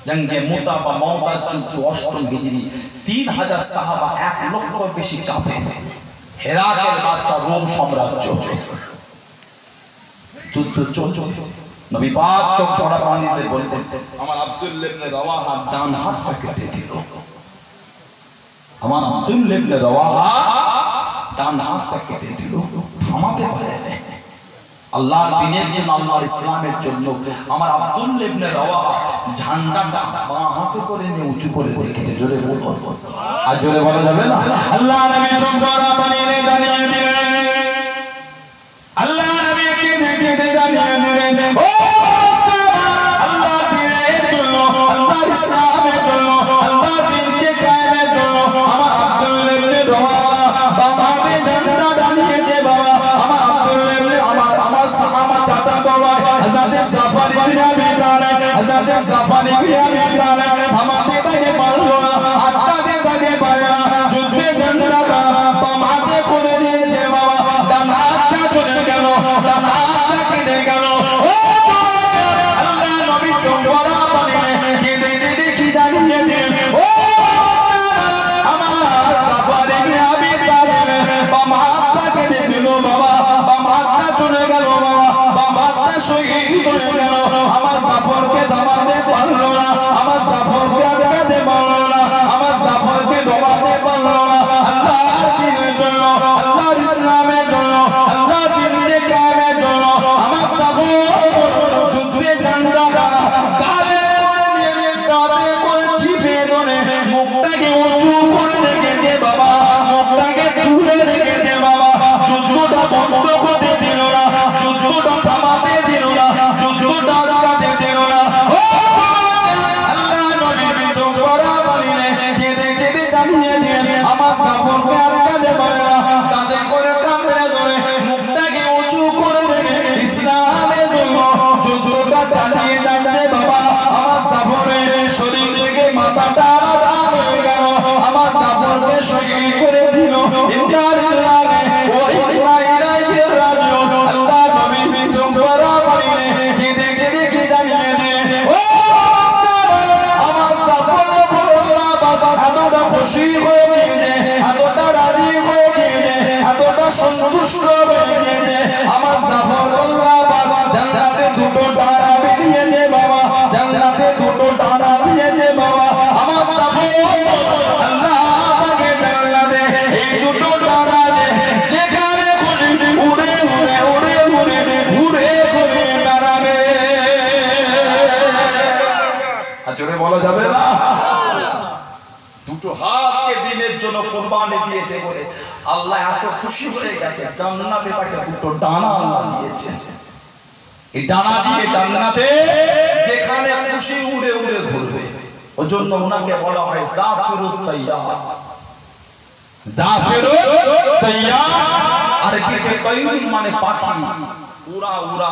জঙ্গে মুতা বা মাওতা যুদ্ধ অষ্টম হিজরি 3000 সাহাবা 1 লক্ষের বেশি কাফের হেরাকের বাদশা রোম সাম্রাজ্য যুদ্ধ চলছে নবী পাক চোখ পড়া পানিতে বলতেন আমার আব্দুল্লাহ ইবনে রাওয়াহা ডান হাতটা কেটে দিল আমার আব্দুল্লাহ ইবনে রাওয়াহা ডান হাতটা কেটে দিল থামাতে পারে না আল্লাহর দ্বীনের জন্য আল্লাহর ইসলামের জন্য আমার আব্দুল্লাহ ইবনে রাওয়াহা ঝান্ডাটা বাঁ হাতে করে নিয়ে উঁচু করে রেখেছে জোরে বলুন আর জোরে বলা যাবে না আল্লাহ নবী চোখ পড়া পানিতে দাঁড়িয়ে দিলেন আল্লাহ নবীকে দেখে দাঁড়িয়ে দিলেন ও আল্লাহ দ্বীনের জন্য আল্লাহর ইসলামের জন্য আল্লাহর দ্বীনকে কায়েমের জন্য আমার আব্দুল্লাহ ইবনে রাওয়াহা বাবা জাফর ইবনে আবি তালেব থামাতে তাকে পারলো না, আটকাতে তাকে পারে না। যুদ্ধে জান্নাতা বামাতে করে দিয়েছে বাবা, ডান হাতটা চলে গেল, ডান হাতটা কেটে গেল। আল্লাহ নবী চোখ ভরা পানি কেঁদে কেঁদে কি জানিয়ে দিলেন, ও আমার জাফর ইবনে আবি তালেব বাম হাতটা কেটে দিল বাবা, বাম হাতটা চলে গেল বাবা, বাম হাতটা শহীদ হয়ে গেল। আমার জাফরকে দমাতে পারলো না, আমার জাফরকে আটকাতে পারলো না, আমার জাফরকে দমাতে পারলো না। আল্লাহর দ্বীনের জন্য, আল্লাহর ইসলামের জন্য, আল্লাহর দ্বীনকে কায়েমের জন্য আমার জাফর যুদ্ধে জান্নাতা গালে দাঁতে করে চিপে ধরে মুখটাকে উঁচু করে রেখেছে বাবা, মুখটাকে তুলে রেখেছে বাবা। যুদ্ধটা বন্ধ করতে দিল না, যুদ্ধটা থামাতে দিল না, যুদ্ধটা আটকাতে দিল না। আল্লাহ নবী চোখ ভরা পানি কেঁদে কেঁদে জানিয়ে দিলেন, আমার জাফরকে আটকাতে পারে না। তাদের করে কামড়ে ধরে মুখটাকে উঁচু করে রেখে ইসলামের জন্য যুদ্ধটা চালিয়ে যাচ্ছে বাবা। আমার জাফরের শরীর থেকে মাথাটা আলাদা হয়ে গেল, আমার জাফরকে শহীদ করে দিল। ইন্নালিল্লাহি ওয়া ইন্না ইলাইহি রাজিউন। আল্লাহ নবী চোখ ভরা পানি কেঁদে কেঁদে কি জানিয়ে দিলেন, ও আমার জাফরকে বললাম বাবা, এতটা খুশি হয়ে গিয়েছে, এতটা রাজি হয়ে গিয়েছে, এতটা সন্তুষ্ট হয়ে গিয়েছে। আমার জাফর আল্লাহ বাবা জান্নাতে দুটো ডানা দিয়েছে বাবা, জান্নাতে দুটো ডানা দিয়েছে বাবা। আমার জাফর আল্লাহ আমাকে জান্নাতে এই দুটো ডানা দিয়ে যেখানে খুশি উড়ে উড়ে উড়ে উড়ে ঘুরে ঘুরে বেড়াবে। জোরে বলা যাবে না? দুটো হাতকে দিনের জন্য কুরবানি দিয়েছে বলে আল্লাহ এত খুশি হয়ে গেছে, জান্নাতে তাকে দুটো ডানা আল্লাহ দিয়েছে। এই ডানা দিয়ে জান্নাতে যেখানে খুশি উড়ে উড়ে ঘুরবে। ওজন্য ওনাকে বলা হয় জাফিরুত তাইয়ার। জাফিরুত তাইয়ার আরবিতে তাইয়ুর মানে পাখি, উড়া উড়া।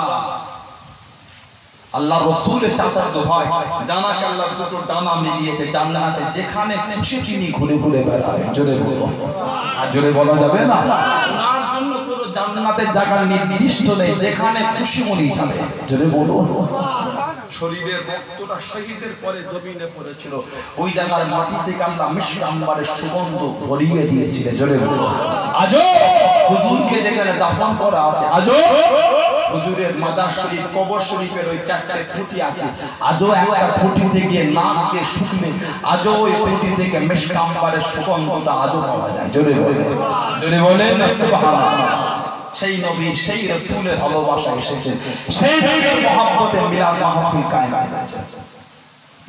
আল্লাহ রাসূলের চাচাতো ভাই জানাকে আল্লাহ দুটো ডানা মিলিয়েছে, জান্নাতে যেখানে খুশি তিনি ঘুরে ঘুরে বেড়াবে। জোরে বলো, আর জোরে বলা যাবে না? ওনার জন্য পুরো জান্নাতের জায়গা নির্দিষ্ট নেই, যেখানে খুশি উনি যাবে। জোরে বলো। শরীরের রক্তটা শহীদের পরে জমিনে পড়েছিল, ওই জায়গার মাটি থেকে আল্লাহ মিশক আম্বারের সুগন্ধ ভরিয়ে দিয়েছিলেন। জোরে বলো। আজও হুজুরকে যেখানে দাফন করা আছে, আজও হুজুরের মাজার শরীফ কবর শরীফের ওই চারটে খুঁটি আছে, আজও একটা খুঁটি থেকে নাক দিয়ে শুকনে, আজও ওই খুঁটি থেকে মিশক আম্বারের সুগন্ধটা আজও পাওয়া যায়। জোরে বলে, জোরে বলেন সুবহানাল্লাহ। সেই নবী সেই রাসূলের ভালোবাসা এসেছে, সেই নবীর মহব্বতে মিলাদ মাহফিল কায়েম হয়েছে।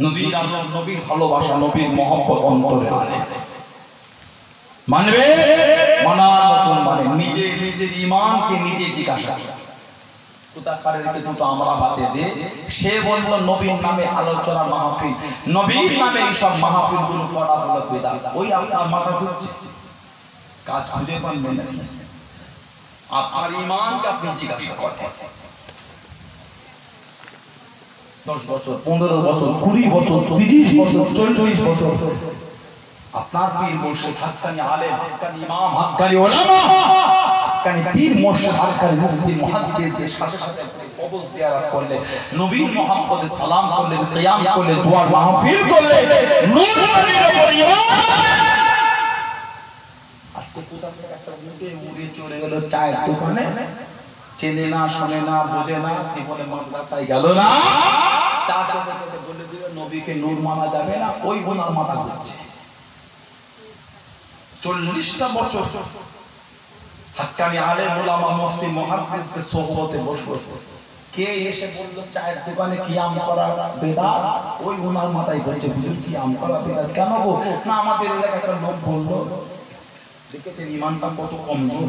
নবীর আদব, নবীর ভালোবাসা, নবীর মহব্বত অন্তরে আনে। মানবে মানার মতন মানে নিজে নিজের ঈমানকে নিজে জিজ্ঞাসা করে। কুতাকারেরকে দুটো আমরা হাতে দে, সে বলল নবীর নামে আলোচনা মাহফিল, নবীর নামে এইসব মাহফিলগুলো করা হলো বিদআত। ওই আপনার মাথা ঘুরছে, কাজ খুঁজে পাবেন না। আপনার ঈমানকে আপনি জিজ্ঞাসা করেন। 10 বছর, 15 বছর, 20 বছর, 30 বছর, 40 বছর আপনার পীর মুর্শিদ, হাক্কানি আলেম, হাক্কানি ইমাম, হাক্কানি উলামা, হাক্কানি পীর মুর্শিদ, হাক্কানি মুফতি মুহাদ্দিসদের সাথে সাথে কবর জিয়ারত করলে, নবীর মুহাম্মদে সালাম করলে, কিয়াম করলে, দুআর মাহফিল করলে, নূর নবীর উপর ঈমান। আজকে কোথা থেকে একটা উঠে উড়ে চলে গেল চায়ের দোকানে, চেনে না, শোনে না, বোঝে না, জীবনে মাদ্রাসায় গেল না, চা খেতে বলে দিল নবীকে নূর মানা যাবে না, ওই ওনার মাথা ঘুরছে। 40টা বছর হাক্কানি আলেম উলামা মুফতি মুহাদ্দিসদের সোহবতে বসবো, কে এসে বলল চায়ের দোকানে কিয়াম করা বিদআত, ওই ওনার মাথায় ঘুরছে, হুজুর কিয়াম করা বিদআত কেন গো? না আমাদের এলাকায় একটা লোক বলল। দেখেছেন ঈমানটা কত কমজোর।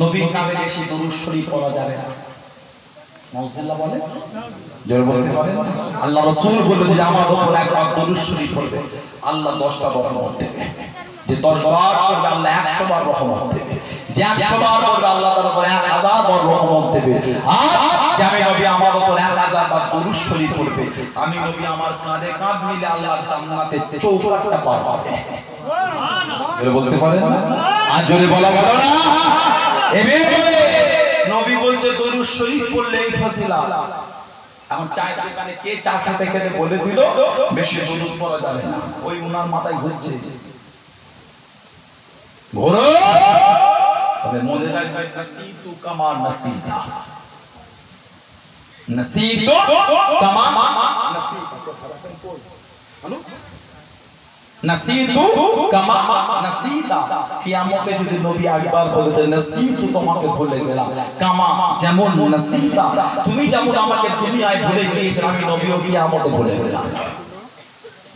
নবীর নামে বেশি দরুদ শরীফ পড়া যাবে না। মাউজুল্লাহ বলে, জোরে বলতে পারেন। আল্লাহ রাসূল বললেন যে আমার উপর একবার দরুদ শরীফ পড়বে, আল্লাহ 10টা রহমত দেবে। যে 10 বার পড়বে আল্লাহ 100 বার রহমত দেবে। যে 100 বার বলবে আল্লাহ তাআলা উপর 1000 বার রহমত দেবে। আর যে আমি নবী আমার উপর 1000 বার দরুদ শরীফ পড়বে, আমি নবী আমার কাঁধে কাঁধ মিলে আল্লাহ জান্নাতে চৌকাঠটা পার হবে। সুবহানাল্লাহ বলতে পারেন না? আর জোরে বলা গেল না? এভাবে নবী বলছে দরুদ শরীফ পড়লে এই ফজিলত। এখন চায়ের দোকানে কে চা খেতে খেতে বলে দিল বেশি দরুদ পড়া যাবে না, ওই উনার মাথায় ঘুরছে ঘোরো। তবে মনে রাখবেন নাসিতু কামা নাসিতা, নাসিতু কামা নাসিতু কামা নাসিতা। কিয়ামতে যদি নবী একবার বলেছে নাসিতু তোমাকে ভুলে গেলাম, কামা যেমন নাসিতা তুমি যেমন আমাকে দুনিয়ায় ভুলে গিয়েছো আমি নবীও কিয়ামতে ভুলে গেলাম।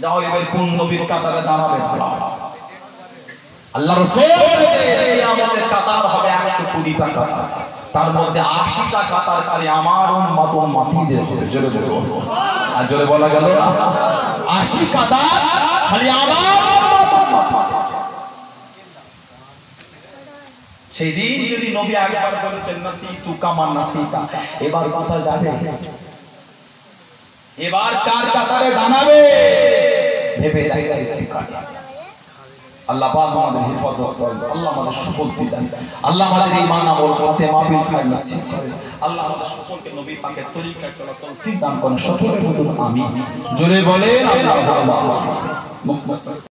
যাও এবার কোন নবীর কাতারে দাঁড়াবে? আল্লাহ রাসূল কিয়ামতের কাতার হবে 120 টা কাতার, তার মধ্যে 80 টা কাতার খালি আমার উম্মত উম্মতীদের হবে। জোরে জোরে আর জোরে বলা গেল না? 80 কাতার খালি আমার উম্মত উম্মত। সেই দিন যদি নবী একবার বলেন নাসিতু কামা নাসিতা, এবার কথা যাবে, এবার কার কাতারে দাঁড়াবে ভেবে দেখেন। আল্লাহ পাক আমাদের হেফাজত করেন, আল্লাহ আমাদের সকলকে দেন, আল্লাহ আমাদের ঈমান আমল খাতেমা বিল খায়র নসিব করেন, আল্লাহ আমাদের সকলকে নবী পাকের তরিকায় চলার তৌফিক দান করেন। সকলে বলুন আমিন। জোরে বলেন আল্লাহুম্মা আমিন।